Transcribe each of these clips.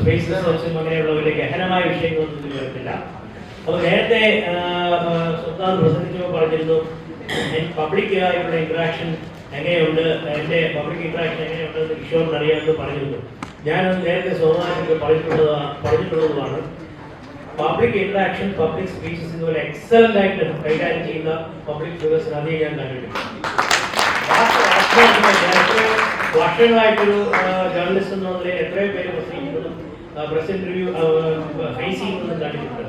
Spaces വെച്ചും അങ്ങനെയുള്ള വലിയ ഗഹനമായ വിഷയങ്ങളൊന്നും ഇതിൽ വരത്തില്ല. അപ്പോൾ നേരത്തെ സ്വന്തം പ്രസംഗിച്ചപ്പോൾ പറഞ്ഞിരുന്നു പബ്ലിക് ആയിട്ടുള്ള ഇന്ററാക്ഷൻ എങ്ങനെയുണ്ട്, എൻ്റെ പബ്ലിക് ഇന്ററാക്ഷൻ എങ്ങനെയുണ്ടെന്ന് കിഷോറിന് അറിയാമെന്ന് പറഞ്ഞിരുന്നു. ഞാനത് നേരത്തെ സ്വന്തമായിട്ട് പറഞ്ഞിട്ടുള്ളതുമാണ്. പബ്ലിക് ഇന്ററാക്ഷൻ, പബ്ലിക് സ്പീച്ചസ് ഇതുപോലെ എക്സലന്റ് ആയിട്ട് കൈകാര്യം ചെയ്യുന്ന പബ്ലിക് ഫിഗേഴ്സിന് അധികം ഞാൻ കണ്ടിട്ടുണ്ട്. വർഷങ്ങളായിട്ടൊരു ജേർണലിസ്റ്റ് എന്ന നിലയിൽ എത്രയോ പേര് പ്രസംഗിക്കുന്നതും പ്രസ് ഇന്റർവ്യൂ ഫേസ് ചെയ്യുന്നതും കണ്ടിട്ടുണ്ട്.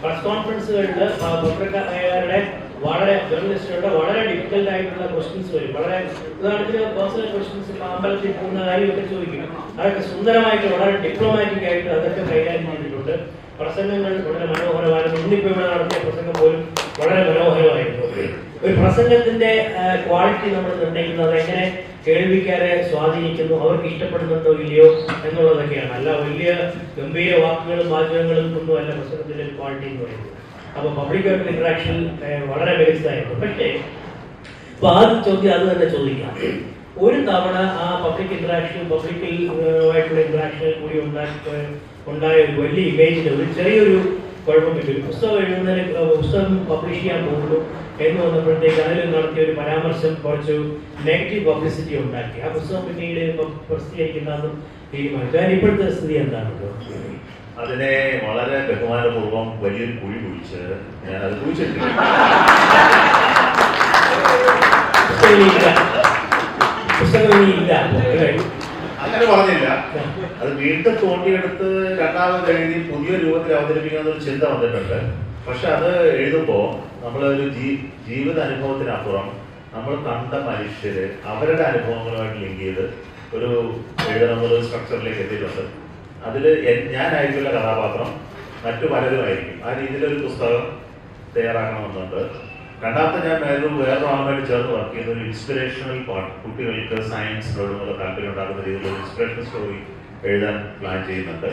പ്രസ് കോൺഫറൻസുകളിൽ പത്രക്കാരുടെ ജേർണലിസ്റ്റുകളുടെ വളരെ ഡിഫിക്കൽട്ട് ആയിട്ടുള്ള ക്വസ്റ്റ്യൻസ് വരും. വളരെ ഉദാഹരണത്തിന് പേഴ്സണൽ ക്വസ്റ്റ്യൻസ്, അമ്പലത്തിൽ പോകുന്ന കാര്യമൊക്കെ ചോദിക്കും. അതൊക്കെ സുന്ദരമായിട്ട് വളരെ ഡിപ്ലോമാറ്റിക് ആയിട്ട് അതൊക്കെ കൈകാര്യം ചെയ്തിട്ടുണ്ട്. പ്രസംഗങ്ങൾ വളരെ മനോഹരമായിരുന്നു. ഇന്നിപ്പോൾ ഇവിടെ നടത്തിയ പ്രസംഗം പോലും വളരെ മനോഹരമായിരുന്നു. ഒരു പ്രസംഗത്തിന്റെ ക്വാളിറ്റി നമ്മൾ നിർണ്ണയിക്കുന്നത് എങ്ങനെ കേൾവിക്കാരെ സ്വാധീനിക്കുന്നു, അവർക്ക് ഇഷ്ടപ്പെടുന്നുണ്ടോ ഇല്ലയോ എന്നുള്ളതൊക്കെയാണ്. അല്ല വലിയ ഗംഭീര വാക്കുകളും വാചകങ്ങളും ഒന്നും അല്ല പ്രസംഗത്തിന്റെ ക്വാളിറ്റി എന്ന് പറയുന്നത്. അപ്പൊ പബ്ലിക് ആയിട്ടുള്ള ഇന്ററാക്ഷൻ വളരെ മികച്ചതായിരുന്നു. പക്ഷേ ഇപ്പൊ ആദ്യം ചോദ്യം അത് തന്നെ ചോദിക്കാം. ഒരു തവണ ആ പബ്ലിക് ഇന്ററാക്ഷനും പബ്ലിക്കായിട്ടുള്ള ഇന്ററാക്ഷനിൽ കൂടി ഉണ്ടായ ഒരു വലിയ ഇമേജിന് ഒരു ചെറിയൊരു കുഴപ്പം പറ്റും. പുസ്തകം പബ്ലിഷ് ചെയ്യാൻ പോകുന്നു എന്ന് വന്നപ്പോഴത്തേക്ക് അതിൽ നടത്തിയ ഒരു പരാമർശം കുറച്ച് നെഗറ്റീവ് പബ്ലിസിറ്റി ഉണ്ടാക്കി. ആ പുസ്തകം പിന്നീട് പ്രസിദ്ധീകരിക്കുന്നതും തീരുമാനിച്ചു. അതിന് ഇപ്പോഴത്തെ സ്ഥിതി എന്താണല്ലോ? അതിനെ വളരെ ബഹുമാനപൂർവ്വം വലിയൊരു കുഴി കുഴിച്ച് ഞാൻ അത് കുഴിച്ചിട്ടില്ല. അങ്ങനെ പറഞ്ഞില്ല. അത് വീണ്ടും തോണ്ടിയെടുത്ത് രണ്ടാമത് എഴുതി പുതിയ രൂപത്തിൽ അവതരിപ്പിക്കുന്ന ഒരു ചിന്ത വന്നിട്ടുണ്ട്. പക്ഷെ അത് എഴുതുമ്പോൾ നമ്മളൊരു ജീവിത അനുഭവത്തിനപ്പുറം നമ്മൾ കണ്ട മനുഷ്യര് അവരുടെ അനുഭവങ്ങളുമായിട്ട് ലിങ്ക് ചെയ്ത് ഒരു എഴുതണമെന്നൊരു സ്ട്രക്ചറിലേക്ക് എത്തിയിട്ടുണ്ട്. അതിൽ ഞാനായിരിക്കില്ല കഥാപാത്രം, മറ്റു പലരുമായിരിക്കും. ആ രീതിയിലൊരു പുസ്തകം തയ്യാറാക്കണമെന്നുണ്ട്. രണ്ടാമത്തെ ഞാൻ വേറൊരു ആളുമായിട്ട് ചേർന്ന് വർക്ക് ചെയ്ത ഒരു ഇൻസ്പിറേഷണൽ പാർട്ട്, കുട്ടികൾക്ക് സയൻസിനോടുള്ള താല്പര്യം ഉണ്ടാകുന്ന രീതിയിലുള്ള ഇൻസ്പിറേഷണൽ സ്റ്റോറി എഴുതാൻ പ്ലാൻ ചെയ്യുന്നുണ്ട്.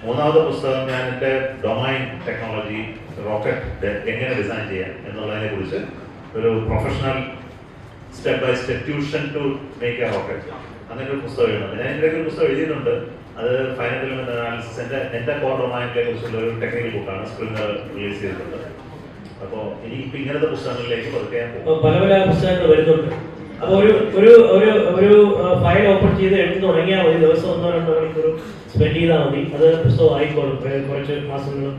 മൂന്നാമത്തെ പുസ്തകം ഞാൻ എൻ്റെ ഡൊമൈൻ ടെക്നോളജി, റോക്കറ്റ് എങ്ങനെ ഡിസൈൻ ചെയ്യാം എന്നുള്ളതിനെ കുറിച്ച് ഒരു professional step by step tuition to make a rocket അങ്ങനെ ഒരു പുസ്തകം എഴുതുന്നുണ്ട്. ഞാൻ ഇതിലേക്ക് ഒരു പുസ്തകം എഴുതിയിട്ടുണ്ട്. അത് ഫൈനൽ എലമെന്റ് അനാലിസിസ് എൻ്റെ കോർ ഡൊമൈനിനെ കുറിച്ചുള്ള ഒരു ടെക്നിക്കൽ ബുക്കാണ്. സ്പ്രിംഗർ റിലീസ് ചെയ്തിട്ടുണ്ട്. അപ്പോൾ ഇനി ഇപ്പൊ ഇങ്ങനത്തെ പുസ്തകങ്ങളിലേക്ക് പതുക്കെ പല പല പുസ്തകങ്ങൾ വരുന്നുണ്ട്. അപ്പൊ ഒരു ഫയൽ ഓപ്പൺ ചെയ്ത് എഴുതി തുടങ്ങിയാൽ മതി. ദിവസം 1-2 മണിക്കൂർ സ്പെൻഡ് ചെയ്താൽ മതി. അത് പുസ്തകം ആയിക്കോളും. കുറച്ച് മാസങ്ങളും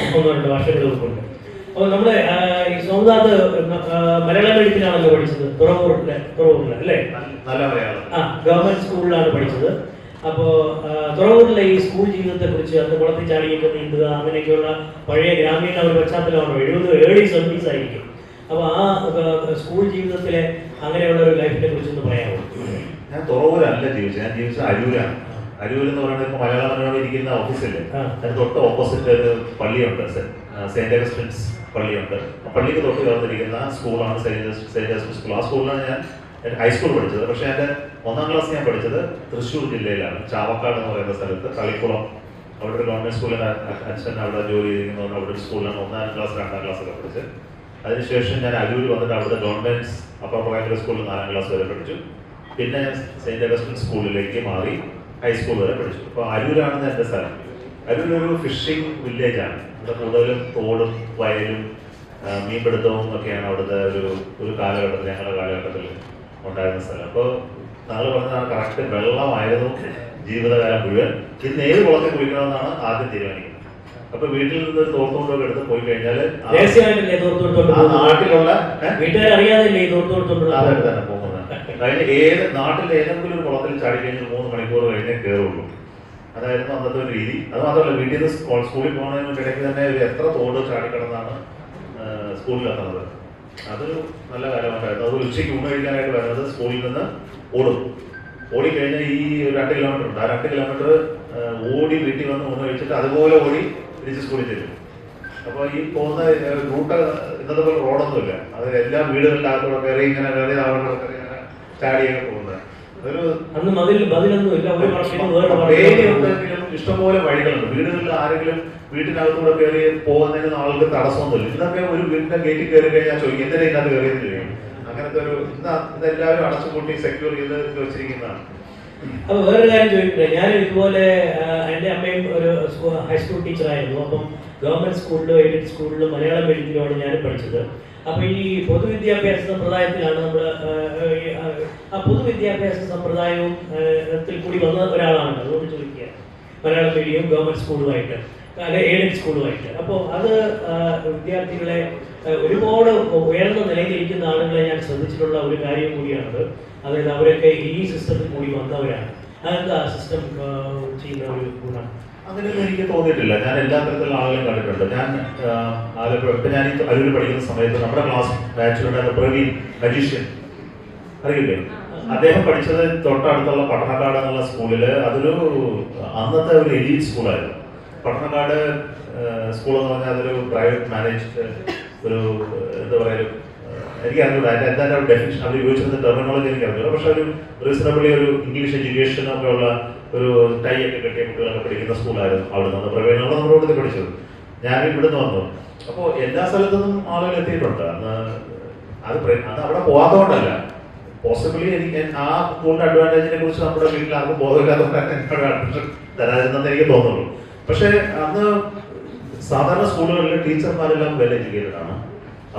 1-2 വർഷങ്ങളും കൊണ്ട്. അപ്പോൾ നമ്മുടെ ഈ സൗദാദ് മലയാളം എഴുത്തിനാണല്ലോ പഠിച്ചത്. തുറവൂരിലെ അല്ലേ? ഗവൺമെന്റ് സ്കൂളിലാണ് പഠിച്ചത്. അപ്പോ തുറവൂരിലെ ഈ സ്കൂൾ ജീവിതത്തെ കുറിച്ച് അന്ന് കുളത്തിൽ ചാടിയൊക്കെ നീന്തുക അങ്ങനെയൊക്കെയുള്ള പഴയ ഗ്രാമീണ ഒരു പശ്ചാത്തലമാണോ? 70s ആയിരിക്കും. അപ്പൊ ആ സ്കൂൾ ജീവിതത്തിലെ അങ്ങനെയുള്ള ഒരു ലൈഫിനെ കുറിച്ചൊന്ന് പറയാമോ? ഞാൻ തുറവൂരല്ല ജീവിച്ചത്. ഞാൻ ജീവിച്ചത് അരൂരാണ്. അരൂർ എന്ന് പറയുന്നത് ഇപ്പൊ മലയാളം ഇരിക്കുന്ന ഓഫീസില്ലേ, അതിന് തൊട്ട് ഓപ്പോസിറ്റ് ഒരു പള്ളിയുണ്ട്, സെന്റ് അഗസ്റ്റിൻസ് പള്ളിയുണ്ട്. പള്ളിക്ക് തൊട്ട് ചേർന്നിരിക്കുന്ന സ്കൂളാണ് സെന്റ് അഗസ്റ്റിൻസ് സ്കൂൾ. ആ സ്കൂളിലാണ് ഞാൻ ഹൈസ്കൂൾ പഠിച്ചത്. പക്ഷെ എൻ്റെ 1ാം ക്ലാസ് ഞാൻ പഠിച്ചത് തൃശ്ശൂർ ജില്ലയിലാണ്, ചാവക്കാട് എന്ന് പറയുന്ന സ്ഥലത്ത്, കളിക്കുളം. അവിടെ ഒരു ഗവൺമെന്റ് സ്കൂളിൽ അച്ഛൻ അവിടെ ജോലി ചെയ്തിരിക്കുന്നതുകൊണ്ട് അവിടെ ഒരു സ്കൂളിലാണ് 1ാം ക്ലാസ് 2ാം ക്ലാസ് ഒക്കെ പഠിച്ചത്. അതിനുശേഷം ഞാൻ അരൂർ വന്നിട്ട് അവിടുത്തെ ഗവൺമെന്റ് അപ്പർ പ്രൈമറി സ്കൂളിൽ 4ാം ക്ലാസ് വരെ പഠിച്ചു. പിന്നെ സെന്റ് അഗസ്റ്റിൻ സ്കൂളിലേക്ക് മാറി ഹൈസ്കൂൾ വരെ പഠിച്ചു. അപ്പോൾ അരൂരാണെന്ന് എൻ്റെ സ്ഥലം. അരൂർ ഒരു ഫിഷിംഗ് വില്ലേജാണ്. അവിടെ കൂടുതലും തോടും വയലും മീൻപിടുത്തവും ഒക്കെയാണ് അവിടുത്തെ ഒരു കാലഘട്ടത്തിൽ, ഞങ്ങളുടെ കാലഘട്ടത്തിൽ ഉണ്ടായിരുന്ന സ്ഥലം. അപ്പോൾ താങ്കൾ പറഞ്ഞാൽ കറക്റ്റ് വെള്ളമായിരുന്നു ജീവിതകാലം മുഴുവൻ. ഇന്ന് ഏത് കുളത്തിൽ കുളിക്കണമെന്നാണ് ആദ്യം തീരുമാനിക്കുന്നത്. അപ്പൊ വീട്ടിൽ നിന്ന് തോർത്തുകൊണ്ടൊക്കെ എടുത്ത് പോയി കഴിഞ്ഞാൽ ആ നാട്ടിലുള്ള അതെടുത്ത് തന്നെ പോകുന്നത്. അതിന് ഏത് നാട്ടിലെ ഏതെങ്കിലും ഒരു കുളത്തിൽ ചാടി കഴിഞ്ഞാൽ 3 മണിക്കൂർ കഴിഞ്ഞേ കയറുള്ളൂ. അതായിരുന്നു അന്നത്തെ ഒരു രീതി. അത് മാത്രമല്ല, വീട്ടിൽ നിന്ന് സ്കൂളിൽ പോകുന്നതിനിടയ്ക്ക് തന്നെ എത്ര തോട് ചാടിക്കിടന്നാണ് സ്കൂളിലെത്തുന്നത്. അതൊരു നല്ല കാലമായിട്ടായിരുന്നു. അത് ഉച്ചയ്ക്ക് ഊണ് കഴിക്കാനായിട്ട് വരുന്നത് സ്കൂളിൽ നിന്ന് ഓടിക്കഴിഞ്ഞാൽ ഈ 2 കിലോമീറ്റർ ഉണ്ട്. ആ 2 കിലോമീറ്റർ ഓടി വീട്ടിൽ വന്ന് ഊണ് കഴിച്ചിട്ട് അതുപോലെ ഓടി തിരിച്ച് സ്കൂളിൽ ചെല്ലും. അപ്പോൾ ഈ പോകുന്ന റൂട്ട് ഇന്നത്തെ പോലെ റോഡൊന്നുമില്ല. അത് എല്ലാ വീടുകളിലും അകത്തോടെ കയറി ഇങ്ങനെ ചാടിയൊക്കെ പോകുന്നത്. അതൊരു ഇഷ്ടംപോലെ വഴികളുണ്ട്. വീടുകളിൽ ആരെങ്കിലും വീട്ടിനകത്തൂടെ കയറി പോകുന്നതിന് ആൾക്ക് തടസ്സമൊന്നുമില്ല. ഇന്നൊക്കെ ഒരു വീടിന്റെ ഗേറ്റിൽ കയറി കഴിഞ്ഞാൽ ചോദിക്കും എന്തിനാ ഇതിനകത്ത് കയറിയെന്ന് ചോദിക്കും. അങ്ങനത്തെ ഒരു ഇന്നെല്ലാവരും അടച്ചുപൂട്ടി സെക്യൂർ ചെയ്ത് വെച്ചിരിക്കുന്നതാണ്. അപ്പോൾ വേറൊരു കാര്യം ചോദിക്കട്ടെ, ഞാനും ഇതുപോലെ എൻ്റെ അമ്മയും ഒരു ഹൈസ്കൂൾ ടീച്ചറായിരുന്നു. അപ്പം ഗവൺമെന്റ് സ്കൂളിലും എയ്ഡഡ് സ്കൂളിലും മലയാളം മീഡിയത്തിലുമാണ് ഞാൻ പഠിച്ചത്. അപ്പോൾ ഈ പൊതുവിദ്യാഭ്യാസ സമ്പ്രദായത്തിലാണ് നമ്മൾ ആ പൊതുവിദ്യാഭ്യാസ സമ്പ്രദായവും കൂടി വന്ന ഒരാളാണ്. അതുകൊണ്ട് ചോദിക്കുക, മലയാളം മീഡിയം ഗവൺമെന്റ് സ്കൂളുമായിട്ട് അല്ലെ എയ്ഡഡ് സ്കൂളുമായിട്ട്. അപ്പോൾ അത് വിദ്യാർത്ഥികളെ ഒരുപാട് ഉയർന്ന നിലയിലിരിക്കുന്ന ആളുകളെ ഞാൻ ശ്രദ്ധിച്ചിട്ടുള്ള ഒരു കാര്യം കൂടിയാണത്. അതായത് അവരൊക്കെ ഈ സിസ്റ്റത്തിൽ കൂടി വന്നവരാണ്. അതെന്താ സിസ്റ്റം ചെയ്യുന്ന ഒരു ഗുണം? അങ്ങനെയൊന്നും എനിക്ക് തോന്നിയിട്ടില്ല. ഞാൻ എല്ലാ തരത്തിലുള്ള ആളുകളും കണ്ടിട്ടുണ്ട്. ഞാൻ ഇപ്പം ഞാൻ ഈ അരൂരിൽ പഠിക്കുന്ന സമയത്ത് നമ്മുടെ ക്ലാസ് ബാച്ചിലുണ്ടായിരുന്ന പ്രവീൺ മജീഷ്യൻ അറിയില്ലേ, അദ്ദേഹം പഠിച്ചത് തൊട്ടടുത്തുള്ള പട്ടണക്കാട് എന്നുള്ള സ്കൂളില്. അതൊരു അന്നത്തെ ഒരു എലീറ്റ് സ്കൂളായിരുന്നു. പട്ടണക്കാട് സ്കൂൾ എന്ന് പറഞ്ഞാൽ അതൊരു പ്രൈവറ്റ് മാനേജ്ഡ് ഒരു എന്താ പറയുക, എനിക്കറിഞ്ഞൂട അതിന്റെ എന്താ ഡെഫിനിഷൻ അവർ ഉപയോഗിച്ചിരുന്ന ടെർമിനോളജി എനിക്കറിഞ്ഞൂട. പക്ഷെ ഒരു റീസണബിളി ഒരു ഇംഗ്ലീഷ് എഡ്യൂക്കേഷൻ ഒക്കെ ഉള്ള ഒരു ടൈ ഒക്കെ കെട്ടിയ കുട്ടികളൊക്കെ പഠിക്കുന്ന സ്കൂളായിരുന്നു അവിടെ നിന്ന്. പ്രവീണുള്ള നമ്മുടെ കൂട്ടത്തിൽ പഠിച്ചത്. ഞാൻ ഇവിടുന്ന് വന്നു. അപ്പോൾ എല്ലാ സ്ഥലത്തുനിന്നും ആളുകൾ എത്തിയിട്ടുണ്ട്. അത് അവിടെ പോകാത്തതുകൊണ്ടല്ല, പോസിബിളി എനിക്ക് ആ സ്കൂളിന്റെ അഡ്വാൻറ്റേജിനെ കുറിച്ച് നമ്മുടെ വീട്ടിൽ ആർക്കും ബോധമില്ലാത്തതുകൊണ്ടാണ് എന്നോട് അഡ്മിഷൻ തരാതിരുന്നെന്ന് എനിക്ക് തോന്നുള്ളൂ. പക്ഷേ അന്ന് സാധാരണ സ്കൂളുകളിൽ ടീച്ചർമാരെല്ലാം വെൽ എഡ്യൂക്കേറ്റഡ് ആണ്.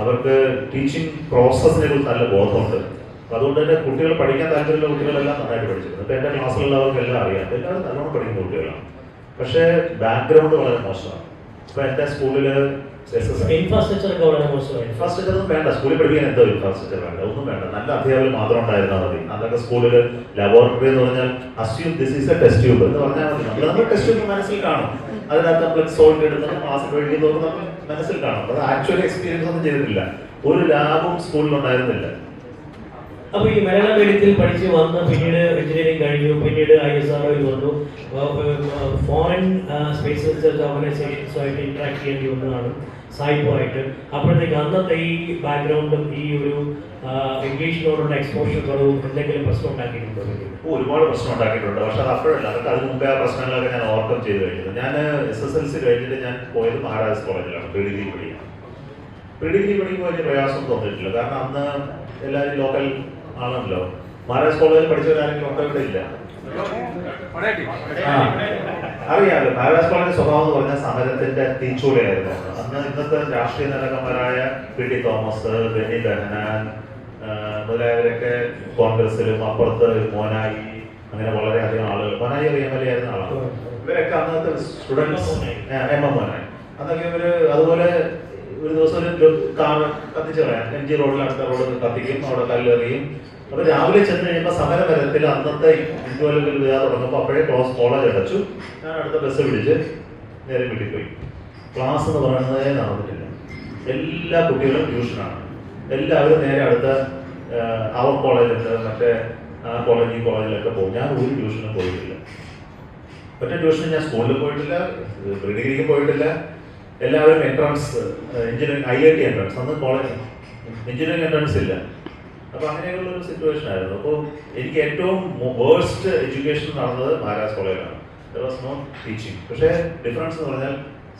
അവർക്ക് ടീച്ചിങ് പ്രോസസ്സിനെ കുറിച്ച് നല്ല ബോധമുണ്ട്. അപ്പൊ അതുകൊണ്ട് തന്നെ കുട്ടികൾ പഠിക്കാൻ താല്പര്യമുള്ള കുട്ടികളെല്ലാം നന്നായിട്ട് പഠിച്ചിട്ടുണ്ട്. ഇപ്പൊ എന്റെ ക്ലാസ്സിലുള്ളവർക്കെല്ലാം അറിയാം, എല്ലാവരും നല്ലോണം പഠിക്കുന്ന കുട്ടികളാണ്. പക്ഷേ ബാക്ക്ഗ്രൗണ്ട് വളരെ മോശമാണ്. ഇപ്പൊ എന്റെ സ്കൂളില് ഇൻഫ്രാസ്ട്രക്ചർ ഒന്നും വേണ്ട. സ്കൂളിൽ പഠിക്കാൻ എന്തോ ഇൻഫ്രാസ്ട്രക്ചർ വേണ്ട, ഒന്നും വേണ്ട. നല്ല അധ്യാപകർ മാത്രം ഉണ്ടായിരുന്നാൽ മതി. അതൊക്കെ സ്കൂളിൽ ലബോറട്ടറി എന്ന് പറഞ്ഞാൽ assume this is A test tube എന്ന് പറഞ്ഞാൽ മതി. നമ്മൾ ടെസ്റ്റ് ട്യൂബ് മനസ്സിൽ കാണും. അതിനകത്ത് നമ്മൾ സോൾട്ട് എടുത്ത് മാസം ഒഴുകുന്നതൊക്കെ നമ്മൾ മനസ്സിൽ കാണും. അത് ആക്ച്വലി എക്സ്പീരിയൻസ് ഒന്നും ചെയ്തിട്ടില്ല. ഒരു ലാബും സ്കൂളിൽ ഉണ്ടായിരുന്നില്ല. അപ്പൊ ഈ മലയാളം മീഡിയത്തിൽ പഠിച്ച് വന്ന് പിന്നീട് എഞ്ചിനീയറിംഗ് കഴിഞ്ഞു, പിന്നീട് ISRO വന്നു, ഫോറിൻ സ്പേസ് റിസർച്ച് ഓർഗനൈസേഷൻസുമായിട്ട് ഇന്ററാക്ട് ചെയ്യേണ്ടി വന്നതാണ് സായിപ്പുമായിട്ട്. അപ്പോഴത്തേക്ക് അന്നത്തെ ഈ ബാക്ക്ഗ്രൗണ്ടും ഈ ഒരു ഇംഗ്ലീഷിനോടുള്ള എക്സ്പോഷർ കുറവും എന്തെങ്കിലും പ്രശ്നം ഉണ്ടാക്കിയിട്ടുണ്ടോ? ഒരുപാട് പ്രശ്നം ഉണ്ടാക്കിയിട്ടുണ്ട്. പക്ഷെ അത് അപ്പോഴല്ല, അതൊക്കെ അതിന് മുമ്പേ ആ പ്രശ്നങ്ങളൊക്കെ ഞാൻ ഓവർകം ചെയ്ത് കഴിഞ്ഞത്. ഞാൻ SSLC കഴിഞ്ഞിട്ട് ഞാൻ പോയത് മഹാരാജാസ് കോളേജിലാണ് പ്രീ ഡിഗ്രി പഠിക്കാൻ. പ്രീ ഡിഗ്രി പഠിക്കുമ്പോൾ വലിയ പ്രയാസം തോന്നിയിട്ടില്ല. കാരണം അന്ന് എല്ലാവരും ലോക്കൽ ആണല്ലോ. മഹാരാജ് കോളേജിൽ പഠിച്ചവരാരെങ്കിലും ഉണ്ടോ? ഇവിടെ ഇല്ല. അറിയാമല്ലോ, മഹാരാജ് കോളേജിന്റെ സ്വഭാവം എന്ന് പറഞ്ഞാൽ സമരത്തിന്റെ തീച്ചൂളയായിരുന്നു. അന്ന് ഇന്നത്തെ രാഷ്ട്രീയ നേതാക്കന്മാരായ PT തോമസ്, ബെന്നി ബെഹനാൻ മുതലായവരൊക്കെ കോൺഗ്രസിലും, അപ്പുറത്ത് മോനായി, അങ്ങനെ വളരെയധികം ആളുകൾ. മോനായി ഒരു MLA ആയിരുന്ന ആളാണ്. ഇവരൊക്കെ അന്നത്തെ സ്റ്റുഡൻസ്, MM മോനായി. അന്നൊക്കെ ഇവര് അതുപോലെ ഒരു ദിവസം ഒരു കാർ കത്തിച്ച് കളയാം. MG റോഡിൽ അടുത്ത റോഡ് കത്തിക്കും, അവിടെ കല്ലെറിയും. അപ്പൊ രാവിലെ ചെന്ന് കഴിയുമ്പോൾ സമരമരത്തിൽ അന്നത്തെ ഇന്ത്യയിൽ വിടാതെ തുടങ്ങുമ്പോൾ അപ്പോഴേ കോളേജ് അടച്ചു. ഞാൻ അടുത്ത ബസ് പിടിച്ച് നേരെ വീട്ടിൽ പോയി. ക്ലാസ് എന്ന് പറയുന്നതേ നടന്നിട്ടില്ല. എല്ലാ കുട്ടികളും ട്യൂഷനാണ്. എല്ലാവരും നേരെ അടുത്ത അവർ കോളേജുണ്ട്, മറ്റേ ആ കോളേജ് ഈ കോളേജിലൊക്കെ പോകും. ഞാൻ ഒരു ട്യൂഷനും പോയിട്ടില്ല. മറ്റേ ട്യൂഷനും ഞാൻ സ്കൂളിൽ പോയിട്ടില്ല, പ്രീ ഡിഗ്രിക്ക് പോയിട്ടില്ല. എല്ലാവരും എൻട്രൻസ് എഞ്ചിനീയറിംഗ് IIT എൻട്രൻസ്, അന്ന് കോളേജ് എഞ്ചിനീയറിംഗ് എൻട്രൻസ് ഇല്ല. അപ്പൊ അങ്ങനെയുള്ള ഒരു സിറ്റുവേഷൻ ആയിരുന്നു. അപ്പോൾ എനിക്ക് ഏറ്റവും വേഴ്സ്റ്റ് എഡ്യൂക്കേഷൻ നടന്നത് മഹാരാജ് കോളേജിലാണ്. There was no teaching. പക്ഷേ ഡിഫറൻസ് എന്ന് പറഞ്ഞാൽ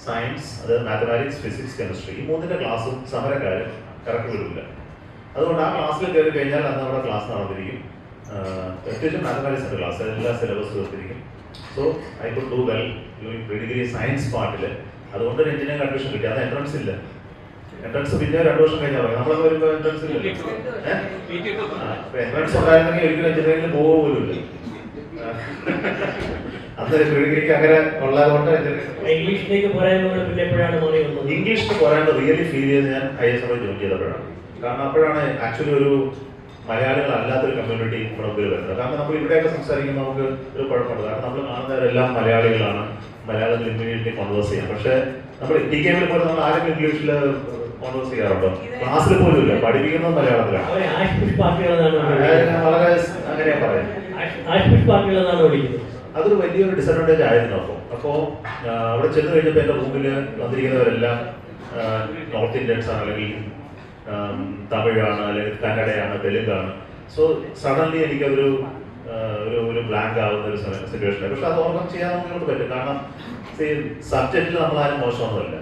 സയൻസ്, അത് മാത്തമാറ്റിക്സ്, ഫിസിക്സ്, കെമിസ്ട്രി, ഈ മൂന്നിന്റെ ക്ലാസ്സും സമരക്കാരും കറക്റ്റ് വരില്ല. അതുകൊണ്ട് ആ ക്ലാസ്സിൽ കയറി കഴിഞ്ഞാൽ അന്ന് അവിടെ ക്ലാസ് നടന്നിരിക്കും. പ്രത്യേകിച്ചും മാത്തമാറ്റിക്സിന്റെ ക്ലാസ് എല്ലാ സിലബസ് തീർത്തിരിക്കും. So I could do well pre degree science പാർട്ടിൽ. അതുകൊണ്ട് ഒരു എഞ്ചിനീയറിംഗ് അഡ്മിഷൻ കിട്ടി. അത് എൻട്രൻസ് ഇല്ല. എൻട്രൻസ് പിന്നെ 2 വർഷം കഴിഞ്ഞാൽ പറയും. നമ്മളൊക്കെ വരുമ്പോൾ എൻട്രൻസ് ഇല്ല. എൻട്രൻസ് ഉണ്ടായിരുന്നെങ്കിൽ ഒരിക്കലും എഞ്ചിനീയറിംഗിൽ പോകില്ല. അന്ന് പ്രീ ഡിഗ്രിക്ക് അങ്ങനെ ഉള്ളതുകൊണ്ട് ഇംഗ്ലീഷിലേക്ക് പോരാൻ ഇംഗ്ലീഷിന് പോരാണ്ട് റിയലി ഫീൽ ചെയ്ത് ഞാൻ ISRO ജോയിൻ ചെയ്തപ്പോഴാണ്. കാരണം അപ്പോഴാണ് ആക്ച്വലി ഒരു മലയാളികളല്ലാത്തൊരു കമ്മ്യൂണിറ്റി നമ്മുടെ മുമ്പിൽ വരുന്നത്. കാരണം നമ്മൾ ഇവിടെയൊക്കെ സംസാരിക്കുമ്പോൾ നമുക്ക് ഒരു കുഴപ്പമുണ്ട്. കാരണം നമ്മൾ കാണുന്നവരെല്ലാം മലയാളികളാണ്, മലയാളത്തിൽ ഇമ്മീഡിയറ്റ്ലി കോൺവേഴ്സ് ചെയ്യാം. പക്ഷെ നമ്മൾ TKM പോലും നമ്മൾ ആരെങ്കിലും ഇംഗ്ലീഷിൽ കോൺവേഴ്സ് ചെയ്യാറുണ്ടോ? ക്ലാസ്സിൽ പോലും ഇല്ല, പഠിപ്പിക്കുന്നത് മലയാളത്തിലാണ്. വളരെ അങ്ങനെയാ പറയാം. അതൊരു വലിയൊരു ഡിസഡ്വാൻറ്റേജ് ആയിരുന്നു. അപ്പോൾ അവിടെ ചെന്ന് കഴിഞ്ഞപ്പോൾ എൻ്റെ റൂമിൽ വന്നിരിക്കുന്നവരെല്ലാം നോർത്ത് ഇന്ത്യൻസ് ആണ്, അല്ലെങ്കിൽ തമിഴാണ്, അല്ലെങ്കിൽ കന്നഡയാണ്, തെലുങ്കാണ്. സോ സഡൻലി എനിക്കതൊരു ഒരു ബ്ലാങ്ക് ആവുന്ന ഒരു സിറ്റുവേഷൻ. പക്ഷെ അത് ഓർമ്മ ചെയ്യാൻ നമുക്ക് പറ്റും. കാരണം സബ്ജക്റ്റിൽ നമ്മളാരും മോശമൊന്നുമില്ല.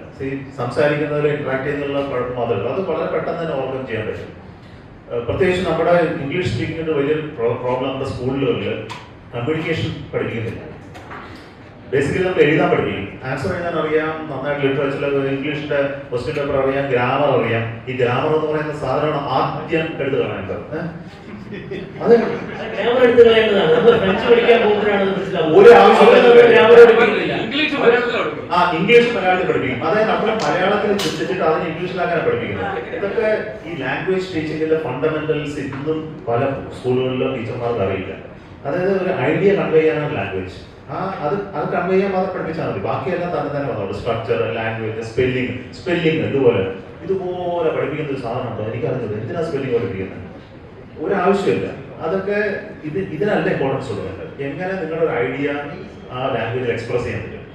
സംസാരിക്കുന്നതിൽ ഇന്ററാക്ട് ചെയ്യുന്നുള്ള കുഴപ്പം മാത്രമല്ല, അത് വളരെ പെട്ടെന്ന് തന്നെ ഓർമ്മ ചെയ്യാൻ പറ്റും. പ്രത്യേകിച്ച് നമ്മുടെ ഇംഗ്ലീഷ് സ്പീക്കിങ്ങിന്റെ വലിയൊരു പ്രോബ്ലം നമ്മുടെ സ്കൂളുകളിൽ കമ്മ്യൂണിക്കേഷൻ പഠിപ്പിക്കുന്നില്ല. ബേസിക്കലി നമ്മൾ എഴുതാൻ പഠിപ്പിക്കും, ആൻസർ എഴുതാൻ അറിയാം, നന്നായിട്ട് ലിറ്ററേച്ചർ ഇംഗ്ലീഷിന്റെ ക്വസ്റ്റ്യൻ പേപ്പർ അറിയാം, ഗ്രാമർ അറിയാം. ഈ ഗ്രാമർ എന്ന് പറയുന്ന സാധനമാണ് ആദ്യം എടുത്ത് കളയേണ്ടത്. ഗ്രാമർ എടുത്ത് കളയേണ്ടതാണ്. നമ്മൾ ഫ്രഞ്ച് പഠിക്കാൻ പോകുമ്പോഴാണ് മനസ്സിലാവുന്നത്. ഒരു ആവശ്യമില്ല, ഗ്രാമർ പഠിപ്പിക്കില്ല. ഇംഗ്ലീഷ് മലയാളത്തിൽ പഠിപ്പിക്കും. അതായത് നമ്മൾ മലയാളത്തിൽ ചിന്തിച്ചിട്ട് അതിന് ഇംഗ്ലീഷിലാക്കാൻ പഠിപ്പിക്കുന്നത്. ഇതൊക്കെ ഈ ലാംഗ്വേജ് ടീച്ചിങ്ങിന്റെ ഫണ്ടമെന്റൽസ് ഇന്നും പല സ്കൂളുകളിലും ടീച്ചർമാർക്ക് അറിയില്ല. അതായത് ഒരു ഐഡിയ കൺവേ ചെയ്യാനാണ് ലാംഗ്വേജ്. അത് കൺവേ ചെയ്യാൻ മാത്രം പഠിപ്പിച്ചാൽ മതി. ബാക്കിയെല്ലാം തന്നെ വന്നോളൂ. സ്ട്രക്ചർ, ലാംഗ്വേജ്, സ്പെല്ലിംഗ് ഇതുപോലെ പഠിപ്പിക്കുന്ന ഒരു സാധനം ഉണ്ടോ എനിക്കറിഞ്ഞത്. എന്തിനാ സ്പെല്ലിംഗ് പഠിപ്പിക്കുന്നത്? ഒരു ആവശ്യമില്ല. അതൊക്കെ ഇതിനല്ല ഇമ്പോർട്ടൻസ് കൊടുക്കുന്നത്. എങ്ങനെ നിങ്ങളുടെ ഒരു ഐഡിയ ആ ലാംഗ്വേജിൽ എക്സ്പ്രസ് ചെയ്യാൻ പറ്റും,